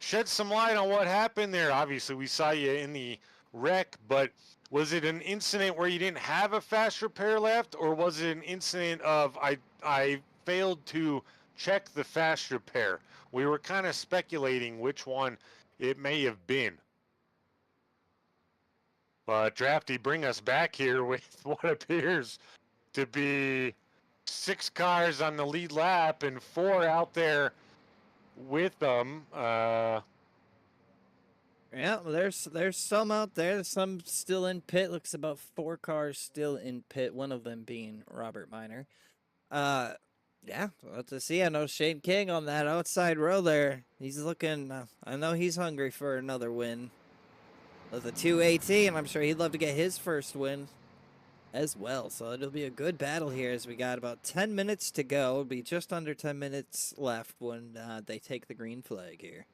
shed some light on what happened there. Obviously, we saw you in the wreck, but was it an incident where you didn't have a fast repair left, or was it an incident of I failed to check the fast repair? We were kind of speculating which one it may have been. But Drafty, bring us back here with what appears to be 6 cars on the lead lap and 4 out there with them. Yeah, there's some out there. There's some still in pit. Looks about 4 cars still in pit. One of them being Robert Minor. Yeah, we'll have to see. I know Shane King on that outside row there. He's looking. I know he's hungry for another win. With a 218, I'm sure he'd love to get his first win as well. So it'll be a good battle here as we got about 10 minutes to go. It'll be just under 10 minutes left when they take the green flag here.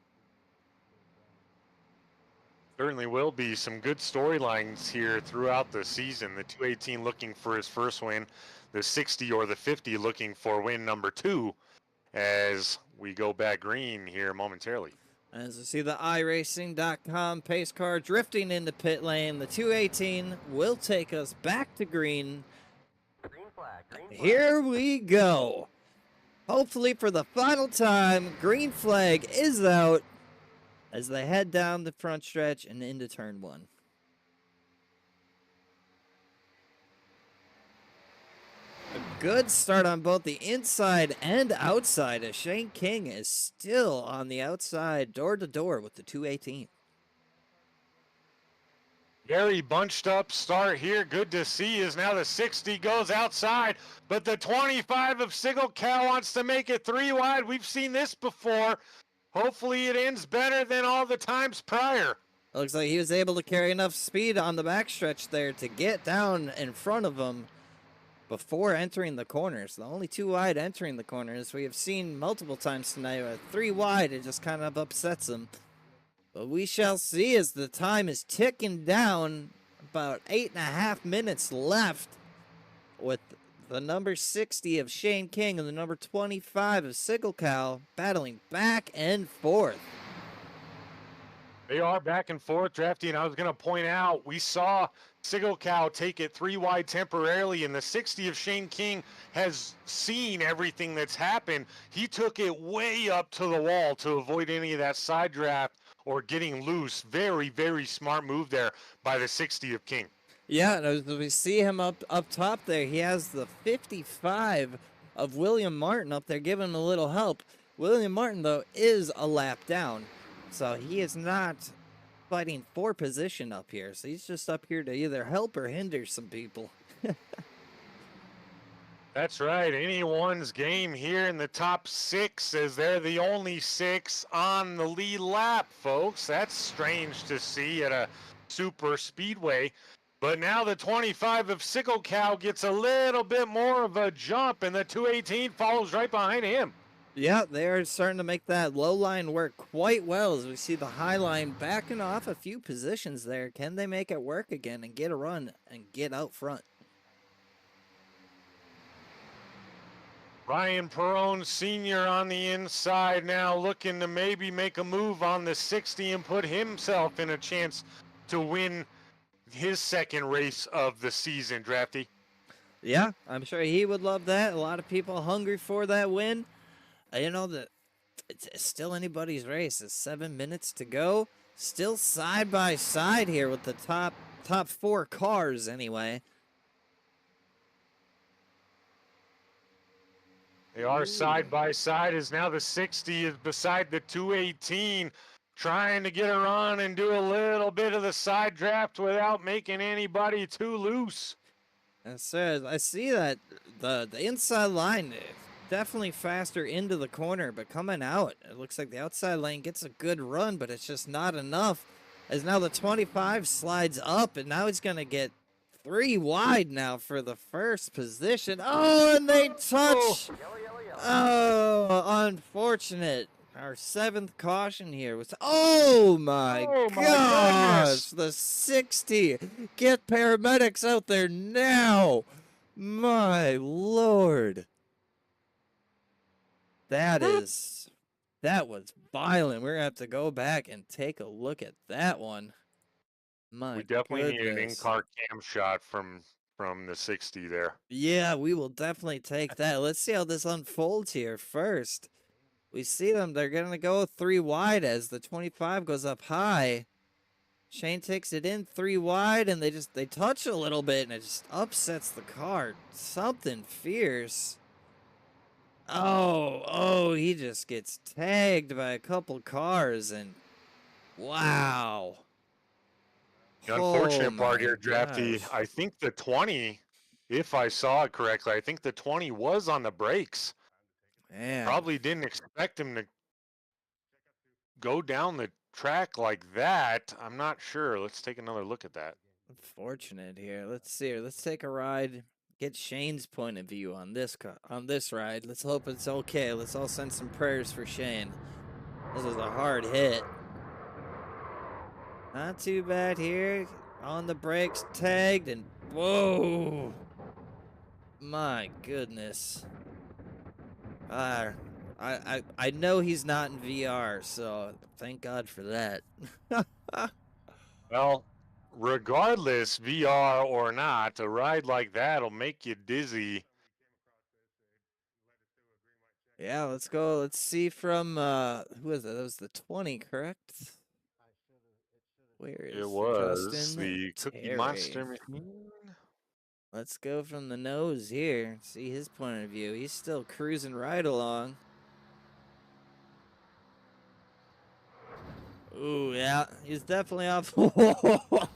Certainly will be some good storylines here throughout the season. The 218 looking for his first win, the 60 or the 50 looking for win number 2 as we go back green here momentarily. As you see the iRacing.com pace car drifting into pit lane, the 218 will take us back to green. Green flag, green flag. Here we go. Hopefully for the final time, green flag is out as they head down the front stretch and into turn 1. A good start on both the inside and outside as Shane King is still on the outside door to door with the 218. Very bunched up start here. Good to see as now the 60 goes outside, but the 25 of Sicklecow wants to make it 3 wide. We've seen this before. Hopefully it ends better than all the times prior. Looks like he was able to carry enough speed on the backstretch there to get down in front of him before entering the corners. The only 2 wide entering the corners. We have seen multiple times tonight. With 3 wide, it just kind of upsets him. But we shall see as the time is ticking down. About 8.5 minutes left with the number 60 of Shane King and the number 25 of Sigel Cow battling back and forth. They are back and forth, Drafty, and I was going to point out, we saw Sigel Cow take it 3 wide temporarily, and the 60 of Shane King has seen everything that's happened. He took it way up to the wall to avoid any of that side draft or getting loose. Very, very smart move there by the 60 of King. Yeah, and as we see him up top there, he has the 55 of William Martin up there giving him a little help. William Martin, though, is a lap down, so he is not fighting for position up here. So he's just up here to either help or hinder some people. That's right. Anyone's game here in the top 6, as they're the only 6 on the lead lap, folks. That's strange to see at a super speedway. But now the 25 of Sigel Cow gets a little bit more of a jump, and the 218 follows right behind him. Yeah, they are starting to make that low line work quite well as we see the high line backing off a few positions there. Can they make it work again and get a run and get out front? Ryan Perrone Sr. on the inside now, looking to maybe make a move on the 60 and put himself in a chance to win his second race of the season, Drafty. Yeah, I'm sure he would love that. A lot of people hungry for that win. You know, that it's still anybody's race. It's 7 minutes to go. Still side by side here with the top 4 cars anyway. They are side by side, as now the 60 is beside the 218, trying to get her on and do a little bit of the side draft without making anybody too loose. And so I see that the inside line definitely faster into the corner, but coming out, it looks like the outside lane gets a good run, but it's just not enough. As now the 25 slides up, and now he's going to get 3 wide now for the first position. Oh, and they touch. Oh, unfortunate. Our 7th caution here was, oh my gosh, goodness. the 60. Get paramedics out there now. My Lord. That was violent. We're going to have to go back and take a look at that one. My We definitely need an goodness. in-car cam shot from the 60 there. Yeah, we will definitely take that. Let's see how this unfolds here first. We see them. They're going to go 3 wide as the 25 goes up high. Shane takes it in 3 wide, and they touch a little bit, and it just upsets the car. Something fierce. Oh, he just gets tagged by a couple cars, and wow. The unfortunate part my here, Drafty, gosh. I think the 20, if I saw it correctly, I think the 20 was on the brakes. Man. Probably didn't expect him to go down the track like that. I'm not sure. Let's take another look at that. Unfortunate here. Let's see here. Let's take a ride. Get Shane's point of view on this ride. Let's hope it's okay. Let's all send some prayers for Shane. This is a hard hit. Not too bad here. On the brakes, tagged, and whoa! My goodness. I know he's not in VR, so thank God for that. Well, regardless, VR or not, a ride like that will make you dizzy. Yeah, let's go. Let's see from who is that? That was the 20, correct? Where is It was Justin the Cookie Terry? Monster machine. Let's go from the nose here. See his point of view. He's still cruising right along. Ooh, yeah, he's definitely off.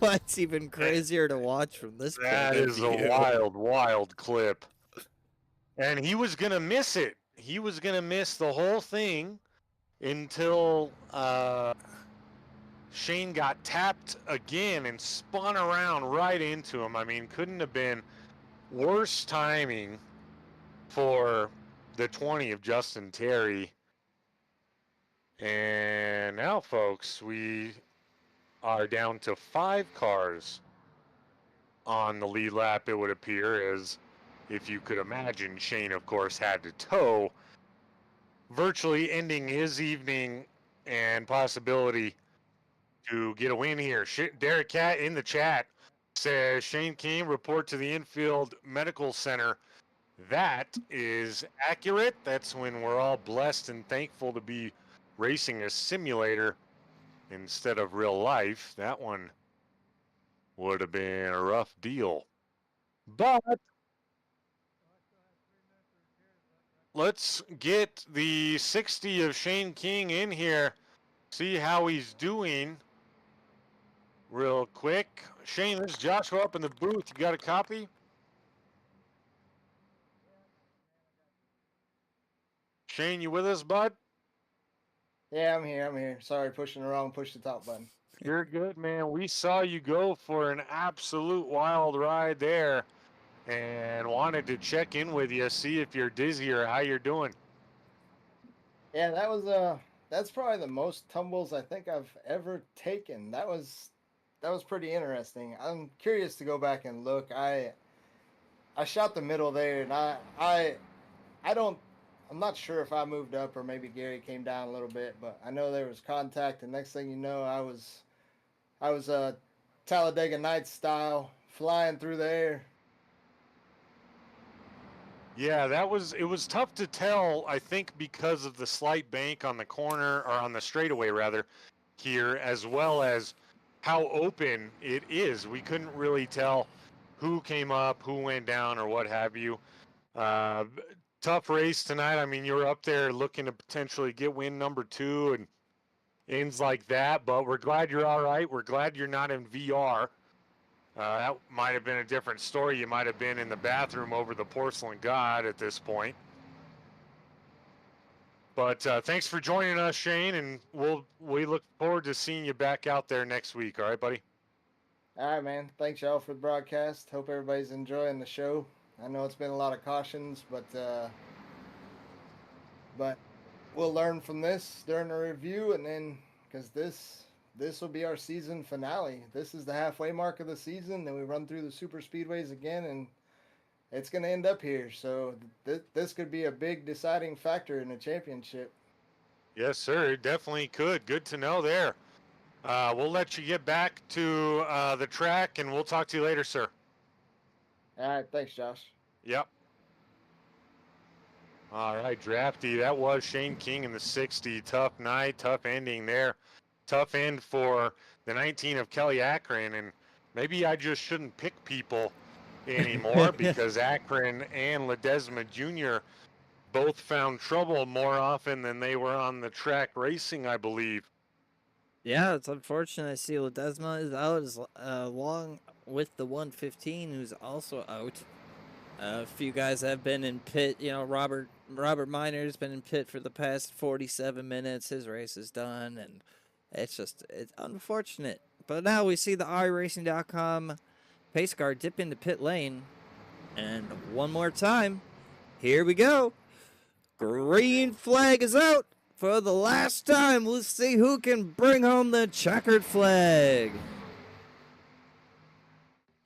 That's even crazier to watch from this point That of is view. a wild, wild clip. And he was going to miss it. He was going to miss the whole thing until Shane got tapped again and spun around right into him. I mean, couldn't have been worse timing for the 20 of Justin Terry. And now, folks, we are down to 5 cars on the lead lap, it would appear, as if you could imagine, Shane, of course, had to tow, virtually ending his evening and possibility to get a win here. Derek Cat in the chat says, Shane King, report to the infield medical center. That is accurate. That's when we're all blessed and thankful to be racing a simulator instead of real life. That one would have been a rough deal. But let's get the 60 of Shane King in here, see how he's doing real quick. Shane, this is Joshua up in the booth. You got a copy? Shane, you with us, bud? Yeah, I'm here. Sorry, push the top button. You're good, man. We saw you go for an absolute wild ride there and wanted to check in with you, see if you're dizzy or how you're doing. Yeah, that's probably the most tumbles I think I've ever taken. That was pretty interesting. I'm curious to go back and look. I shot the middle there, and I'm not sure if I moved up or maybe Gary came down a little bit, but I know there was contact, and next thing you know, I was Talladega Nights style flying through the air. Yeah, it was tough to tell, I think, because of the slight bank on the corner, or on the straightaway rather, here, as well as how open it is. We couldn't really tell who came up, who went down, or what have you. Tough race tonight. I mean, you were up there looking to potentially get win number 2 and ends like that, but we're glad you're all right. We're glad you're not in VR. That might have been a different story. You might have been in the bathroom over the porcelain god at this point. But thanks for joining us, Shane, and we look forward to seeing you back out there next week. All right, buddy? All right, man. Thanks, y'all, for the broadcast. Hope everybody's enjoying the show. I know it's been a lot of cautions, but we'll learn from this during the review, and then because this will be our season finale. This is the halfway mark of the season. Then we run through the super speedways again, and it's going to end up here. So this could be a big deciding factor in the championship. Yes, sir. It definitely could. Good to know there. We'll let you get back to the track, and we'll talk to you later, sir. All right. Thanks, Josh. Yep. All right, Drafty. That was Shane King in the 60. Tough night, tough ending there. Tough end for the 19 of Kelly Akron, and maybe I just shouldn't pick people anymore because Akron and Ledesma Jr. both found trouble more often than they were on the track racing, I believe. Yeah, it's unfortunate. I see Ledesma is out along with the 115, who's also out. A few guys have been in pit. You know, Robert Miner's been in pit for the past 47 minutes. His race is done, and it's unfortunate. But now we see the iRacing.com pace car dip into pit lane. And one more time, here we go. Green flag is out for the last time. We'll see who can bring home the checkered flag.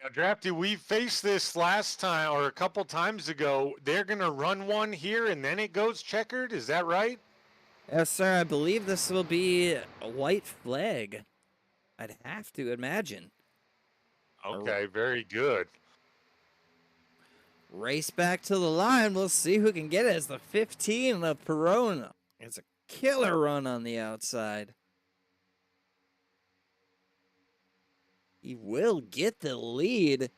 Now, Drafty, we faced this last time or a couple times ago. They're going to run one here and then it goes checkered. Is that right? Yes, sir. I believe this will be a white flag. I'd have to imagine. Okay, very good. Race back to the line. We'll see who can get it as the 15 of Perona. It's a killer run on the outside. He will get the lead.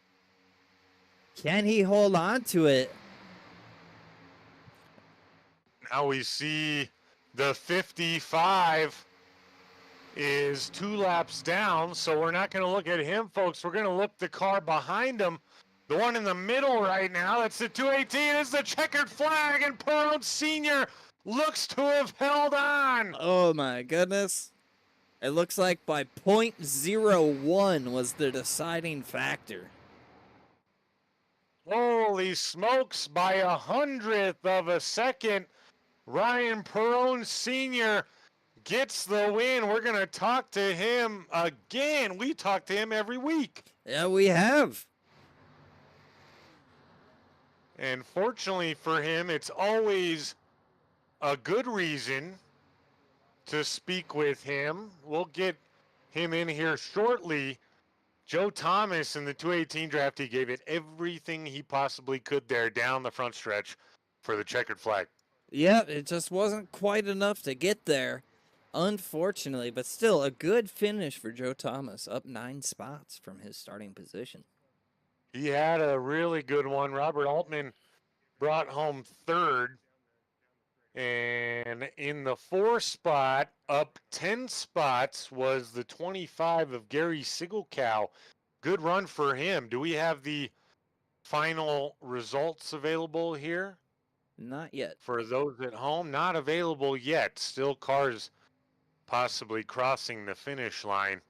Can he hold on to it? Now we see the 55 is 2 laps down, so we're not going to look at him, folks. We're going to look the car behind him. The one in the middle right now, that's the 218, is the checkered flag, and Perone Sr. looks to have held on. Oh, my goodness. It looks like by .01 was the deciding factor. Holy smokes, by 100th of a second, Ryan Perone Sr. gets the win. We're going to talk to him again. We talk to him every week. Yeah, we have. And fortunately for him, it's always a good reason to speak with him. We'll get him in here shortly. Joe Thomas in the 218 draft, he gave it everything he possibly could there down the front stretch for the checkered flag. Yeah, it just wasn't quite enough to get there, unfortunately, but still a good finish for Joe Thomas, up 9 spots from his starting position. He had a really good one. Robert Altman brought home third. And in the 4 spot, up 10 spots, was the 25 of Gary Sigelkow. Good run for him. Do we have the final results available here? Not yet. For those at home, not available yet. Still cars possibly crossing the finish line.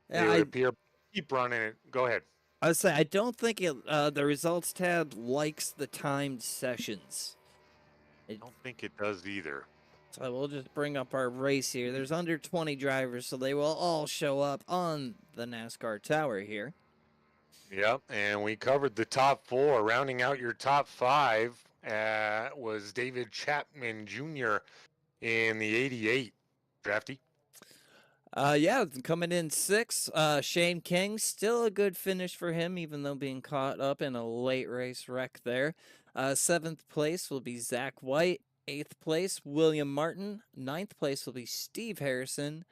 Yeah, It would appear. Keep running it. Go ahead. I would say I don't think the results tab likes the timed sessions. I don't think it does either. So we'll just bring up our race here. There's under 20 drivers, so they will all show up on the NASCAR tower here. Yep, and we covered the top 4. Rounding out your top 5 was David Chapman Jr. in the 88. Drafty? Yeah, coming in 6, Shane King, still a good finish for him, even though being caught up in a late race wreck there. 7th place will be Zach White. 8th place, William Martin. 9th place will be Steve Harrison.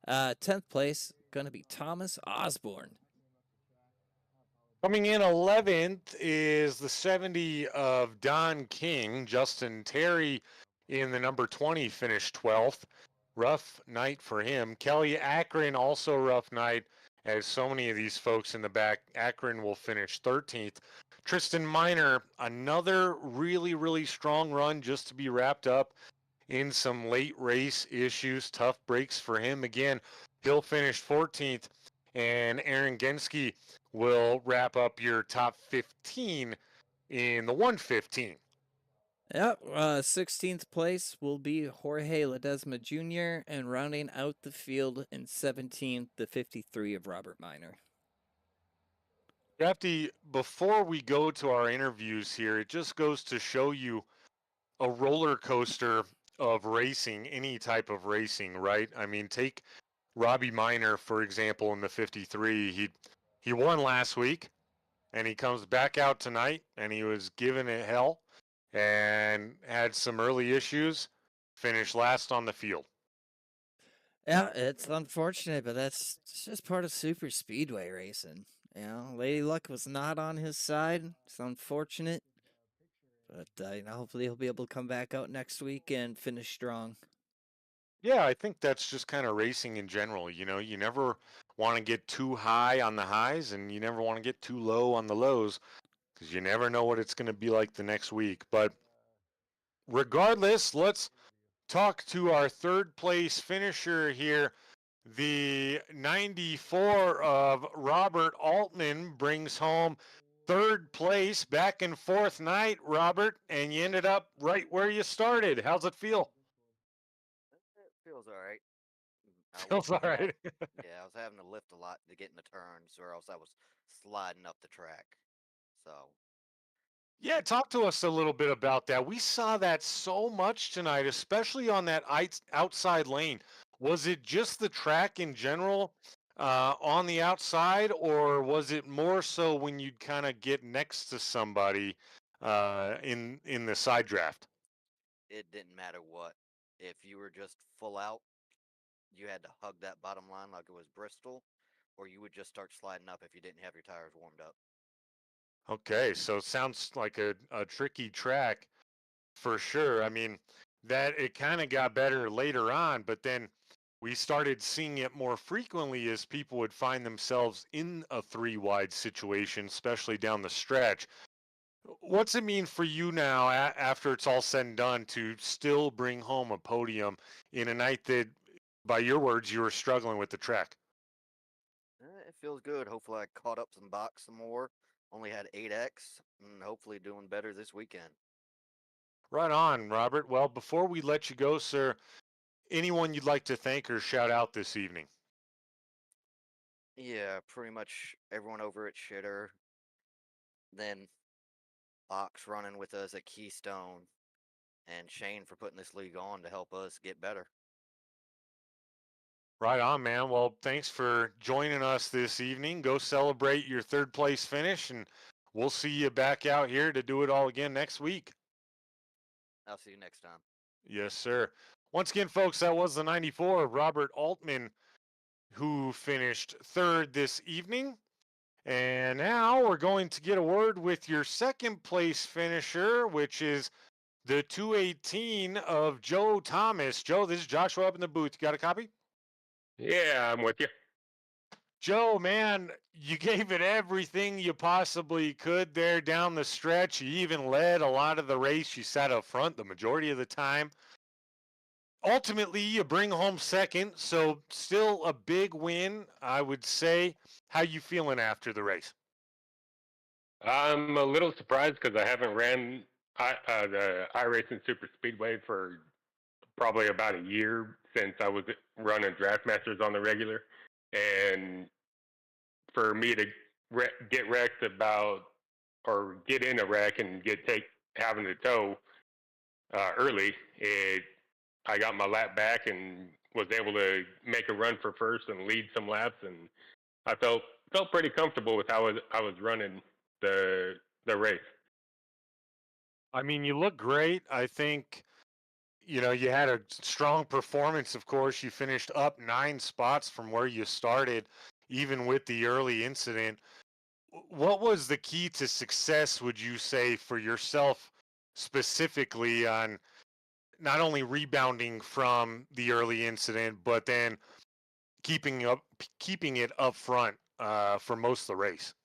10th place, going to be Thomas Osborne. Coming in 11th is the 70 of Don King. Justin Terry in the number 20 finished 12th. Rough night for him. Kelly Akron, also rough night, as so many of these folks in the back. Akron will finish 13th. Tristan Miner, another really, really strong run just to be wrapped up in some late race issues. Tough breaks for him. Again, he'll finish 14th. And Aaron Genske will wrap up your top 15 in the 115. Yep, 16th place will be Jorge Ledesma Jr., and rounding out the field in 17th, the 53 of Robert Minor. Drafty, before we go to our interviews here, it just goes to show you a roller coaster of racing, any type of racing, right? I mean, take Robbie Minor, for example, in the 53. He won last week, and he comes back out tonight, and he was given it hell and had some early issues, finished last on the field. Yeah, it's unfortunate, but that's just part of super speedway racing. You know, Lady Luck was not on his side. It's unfortunate, but hopefully he'll be able to come back out next week and finish strong. Yeah, I think that's just kind of racing in general. You know, you never want to get too high on the highs, and you never want to get too low on the lows, because you never know what it's going to be like the next week. But regardless, let's talk to our third place finisher here. The 94 of Robert Altman brings home third place, back and forth night, Robert, and you ended up right where you started. How's it feel? It feels all right. Feels all right. Yeah, I was having to lift a lot to get in the turns, or else I was sliding up the track. So Yeah, talk to us a little bit about that. We saw that so much tonight, especially on that outside lane. Was it just the track in general on the outside, or was it more so when you'd kind of get next to somebody in the side draft? it didn't matter what. If you were just full out, you had to hug that bottom line like it was Bristol, or you would just start sliding up if you didn't have your tires warmed up. Okay, so it sounds like a tricky track for sure. I mean, that it kind of got better later on, but then we started seeing it more frequently as people would find themselves in a 3 wide situation, especially down the stretch. What's it mean for you now after it's all said and done to still bring home a podium in a night that by your words, you were struggling with the track. It feels good. Hopefully, I caught up some box some more. Only had 8x, and hopefully doing better this weekend. Right on, Robert. Well, before we let you go, sir, anyone you'd like to thank or shout out this evening? Yeah, pretty much everyone over at Shitter. Then Box running with us at Keystone, and Shane for putting this league on to help us get better. Right on, man. Well, thanks for joining us this evening. Go celebrate your third place finish, and we'll see you back out here to do it all again next week. I'll see you next time. Yes, sir. Once again, folks, that was the 94, Robert Altman, who finished third this evening. And now we're going to get a word with your second place finisher, which is the 218 of Joe Thomas. Joe, this is Joshua up in the booth. You got a copy? Yeah, I'm with you. Joe, man, you gave it everything you possibly could there down the stretch. You even led a lot of the race. You sat up front the majority of the time. Ultimately, you bring home second, so still a big win, I would say. How you feeling after the race? I'm a little surprised because I haven't ran the iRacing Super Speedway for probably about a year since I was running Draft Masters on the regular, and for me to get wrecked or get in a wreck and having to tow early, I got my lap back and was able to make a run for first and lead some laps, and I felt pretty comfortable with how I was running the race. I mean, you look great. I think, you had a strong performance, of course. You finished up 9 spots from where you started, even with the early incident. What was the key to success, would you say, for yourself specifically on not only rebounding from the early incident, but then keeping it up front for most of the race?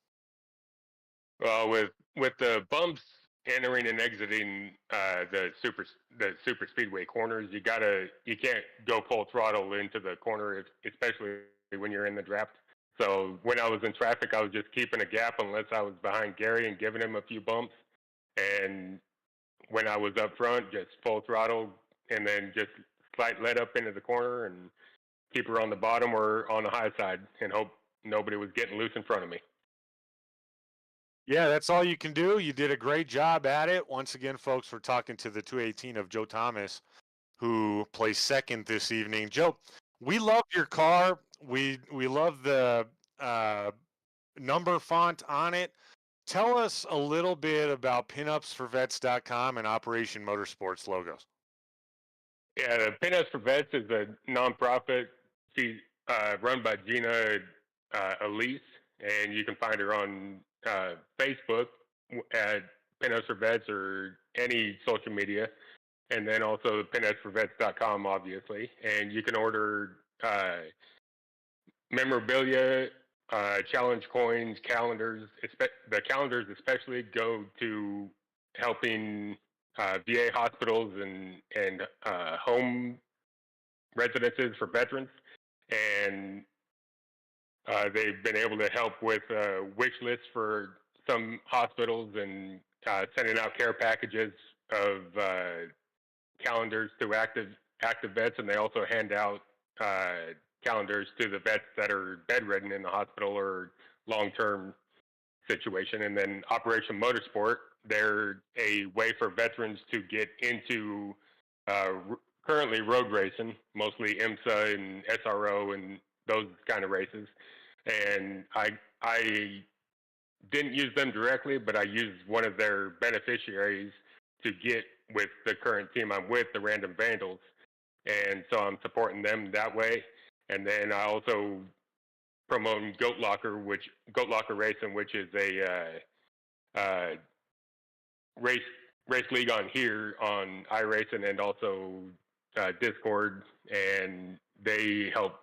Well, with the bumps entering and exiting the super speedway corners, you can't go full throttle into the corner, especially when you're in the draft. So when I was in traffic, I was just keeping a gap unless I was behind Gary and giving him a few bumps. And when I was up front, just full throttle and then just slight let up into the corner and keep her on the bottom or on the high side and hope nobody was getting loose in front of me. Yeah, that's all you can do. You did a great job at it. Once again, folks, we're talking to the 218 of Joe Thomas, who placed second this evening. Joe, we love your car. We love the number font on it. Tell us a little bit about pinupsforvets.com and Operation Motorsports logos. Yeah, the Pinups for Vets is a nonprofit. She's run by Gina Elise, and you can find her on Facebook at Pinups for Vets or any social media, and then also pinupsforvets.com, obviously. And you can order memorabilia, challenge coins, calendars. The calendars especially go to helping VA hospitals and home residences for veterans, and they've been able to help with wish lists for some hospitals and sending out care packages of calendars to active vets, and they also hand out calendars to the vets that are bedridden in the hospital or long-term situation. And then Operation Motorsport, they're a way for veterans to get into currently road racing, mostly IMSA and SRO and those kind of races. And I didn't use them directly, but I used one of their beneficiaries to get with the current team I'm with, the Random Vandals. And so I'm supporting them that way. And then I also promoting Goat Locker Racing, which is a race league on here on iRacing and also Discord, and they help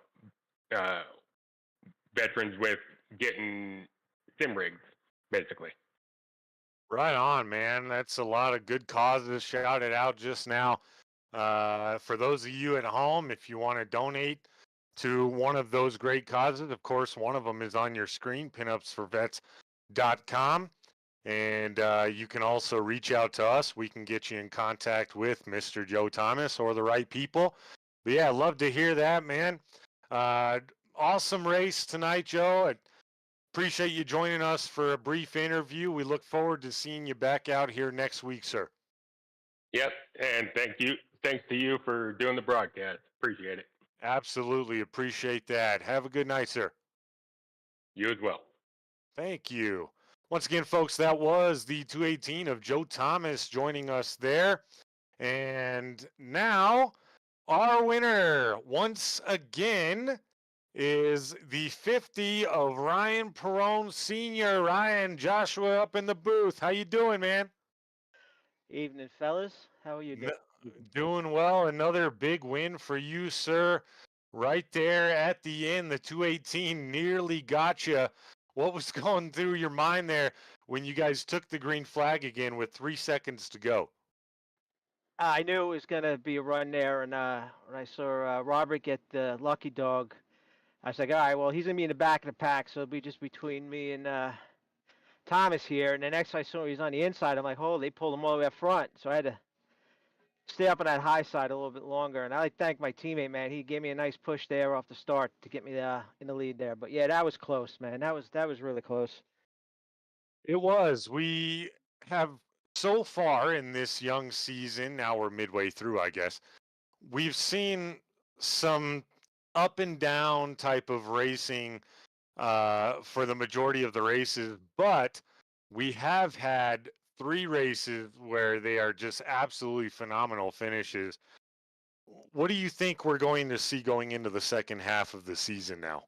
veterans with getting sim rigs, basically. Right on, man. That's a lot of good causes shouted out just now. For those of you at home, if you want to donate to one of those great causes, of course, one of them is on your screen, pinupsforvets.com. And you can also reach out to us. We can get you in contact with Mr. Joe Thomas or the right people. But yeah, love to hear that, man. Awesome race tonight, Joe. I appreciate you joining us for a brief interview. We look forward to seeing you back out here next week, sir. Yep, and thank you. Thanks to you for doing the broadcast. Appreciate it. Absolutely appreciate that. Have a good night, sir. You as well. Thank you. Once again, folks, that was the 218 of Joe Thomas joining us there. And now our winner, once again, is the 50 of Ryan Perone Sr. Ryan, Joshua up in the booth. How you doing, man? Evening, fellas. How are you doing? Doing well. Another big win for you, sir. Right there at the end, the 218 nearly got you. What was going through your mind there when you guys took the green flag again with 3 seconds to go? I knew it was going to be a run there, and when I saw Robert get the lucky dog, I was like, all right, well, he's going to be in the back of the pack, so it'll be just between me and Thomas here. And the next I saw he was on the inside, I'm like, oh, they pulled him all the way up front. So I had to stay up on that high side a little bit longer. And I like to thank my teammate, man. He gave me a nice push there off the start to get me in the lead there. But yeah, that was close, man. That was really close. It was. We have so far in this young season, now we're midway through, I guess, we've seen some up and down type of racing for the majority of the races, but we have had 3 races where they are just absolutely phenomenal finishes. What do you think we're going to see going into the second half of the season now?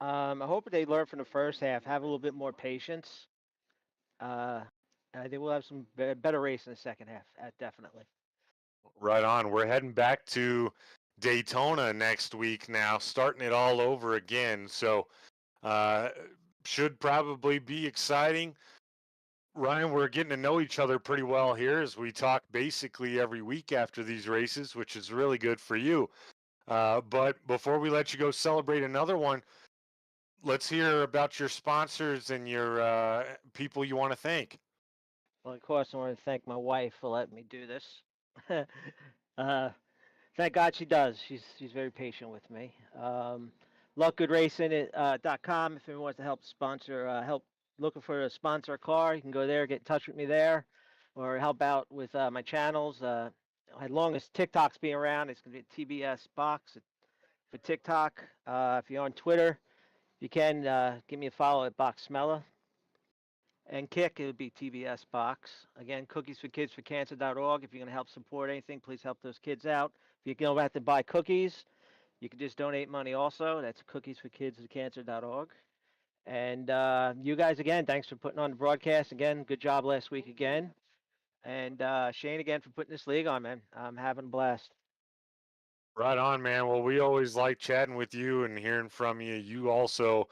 I hope they learn from the first half, have a little bit more patience. I think we'll have some better race in the second half, definitely. Right on. We're heading back to Daytona next week now, starting it all over again. So uh, should probably be exciting. Ryan, we're getting to know each other pretty well here as we talk basically every week after these races, which is really good for you. But before we let you go celebrate another one, let's hear about your sponsors and your people you want to thank. Well, of course, I want to thank my wife for letting me do this. Thank God she does. She's very patient with me. LuckGoodRacing.com. If anyone wants to help looking for a sponsor a car, you can go there, get in touch with me there, or help out with my channels. As long as TikTok's being around, it's going to be TBS Box for TikTok. If you're on Twitter, you can give me a follow at BoxSmella. And Kick, it would be TBS Box. Again, cookiesforkidsforcancer.org. If you're going to help support anything, please help those kids out. If you don't have to buy cookies, you can just donate money also. That's cookiesforkidsforcancer.org. And you guys, again, thanks for putting on the broadcast. Again, good job last week again. And Shane, again, for putting this league on, man. I'm having a blast. Right on, man. Well, we always like chatting with you and hearing from you. You also,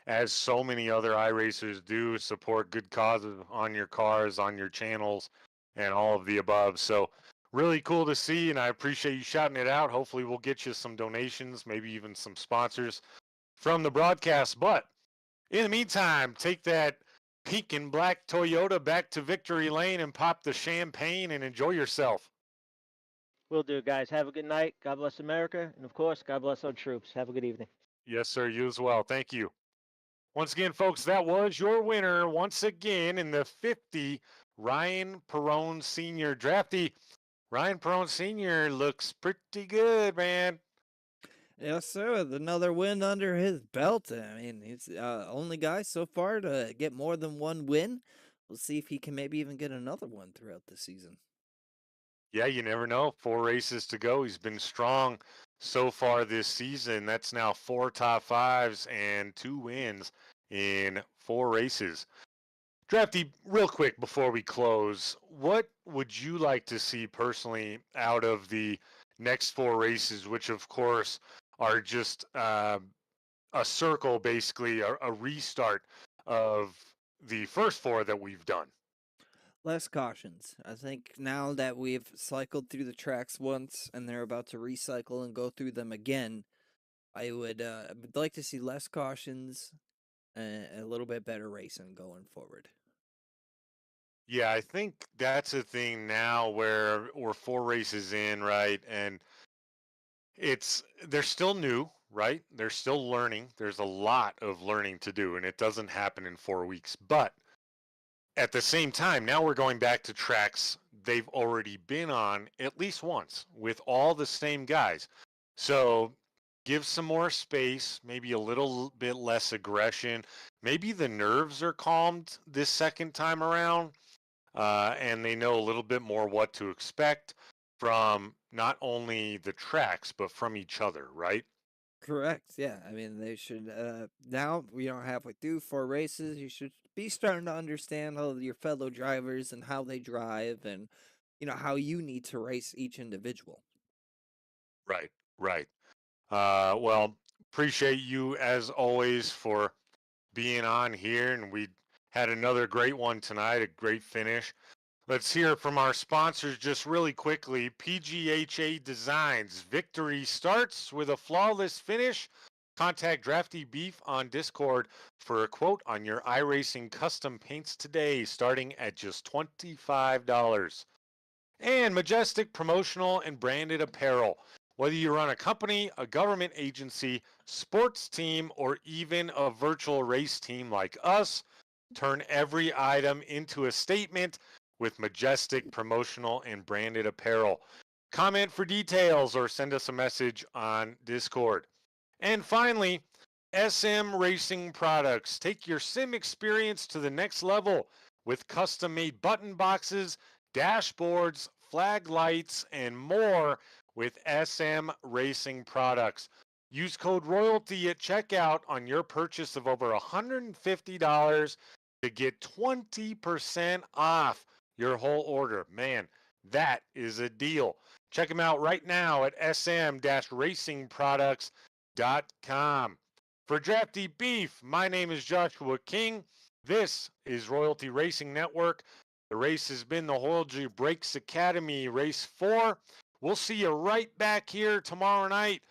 as so many other iRacers do, support good causes on your cars, on your channels, and all of the above. So really cool to see, and I appreciate you shouting it out. Hopefully we'll get you some donations, maybe even some sponsors from the broadcast. But in the meantime, take that pink and black Toyota back to Victory Lane and pop the champagne and enjoy yourself. Will do, guys. Have a good night. God bless America. And of course, God bless our troops. Have a good evening. Yes, sir. You as well. Thank you. Once again, folks, that was your winner once again in the 50 Ryan Perone Sr. Drafty. Ryan Perone Sr. looks pretty good, man. Yes, sir. With another win under his belt. I mean, he's the only guy so far to get more than one win. We'll see if he can maybe even get another one throughout the season. Yeah, you never know. 4 races to go. He's been strong so far this season. That's now 4 top 5s and 2 wins in 4 races. Drafty, real quick before we close, what would you like to see personally out of the next 4 races, which of course are just a circle, basically a restart of the first 4 that we've done? Less cautions. I think now that we've cycled through the tracks once and they're about to recycle and go through them again, I would like to see less cautions and a little bit better racing going forward. Yeah, I think that's a thing now where we're 4 races in, right? And they're still new, right? They're still learning. There's a lot of learning to do, and it doesn't happen in 4 weeks. But at the same time, now we're going back to tracks they've already been on at least once with all the same guys. So give some more space, maybe a little bit less aggression. Maybe the nerves are calmed this second time around, and they know a little bit more what to expect from not only the tracks, but from each other, right? Correct. Yeah. I mean, they should. Now we don't halfway through 4 races. You should be starting to understand how your fellow drivers and how they drive, and how you need to race each individual. Right, right. Well, appreciate you as always for being on here, and we had another great one tonight, a great finish. Let's hear from our sponsors just really quickly. PGHA Designs. Victory starts with a flawless finish. Contact Drafty Beef on Discord for a quote on your iRacing custom paints today, starting at just $25. And Majestic Promotional and Branded Apparel. Whether you run a company, a government agency, sports team, or even a virtual race team like us, turn every item into a statement with Majestic Promotional and Branded Apparel. Comment for details or send us a message on Discord. And finally, SM Racing Products. Take your sim experience to the next level with custom-made button boxes, dashboards, flag lights, and more with SM Racing Products. Use code ROYALTY at checkout on your purchase of over $150 to get 20% off your whole order. Man, that is a deal. Check them out right now at sm-racingproducts.com. For Drafty Beef, my name is Joshua King. This is Royalty Racing Network. The race has been the Hoylery Brakes Academy Race 4. We'll see you right back here tomorrow night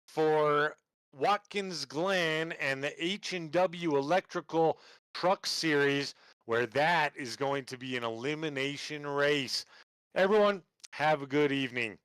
for Watkins Glen and the H&W Electrical Truck Series, where that is going to be an elimination race. Everyone, have a good evening.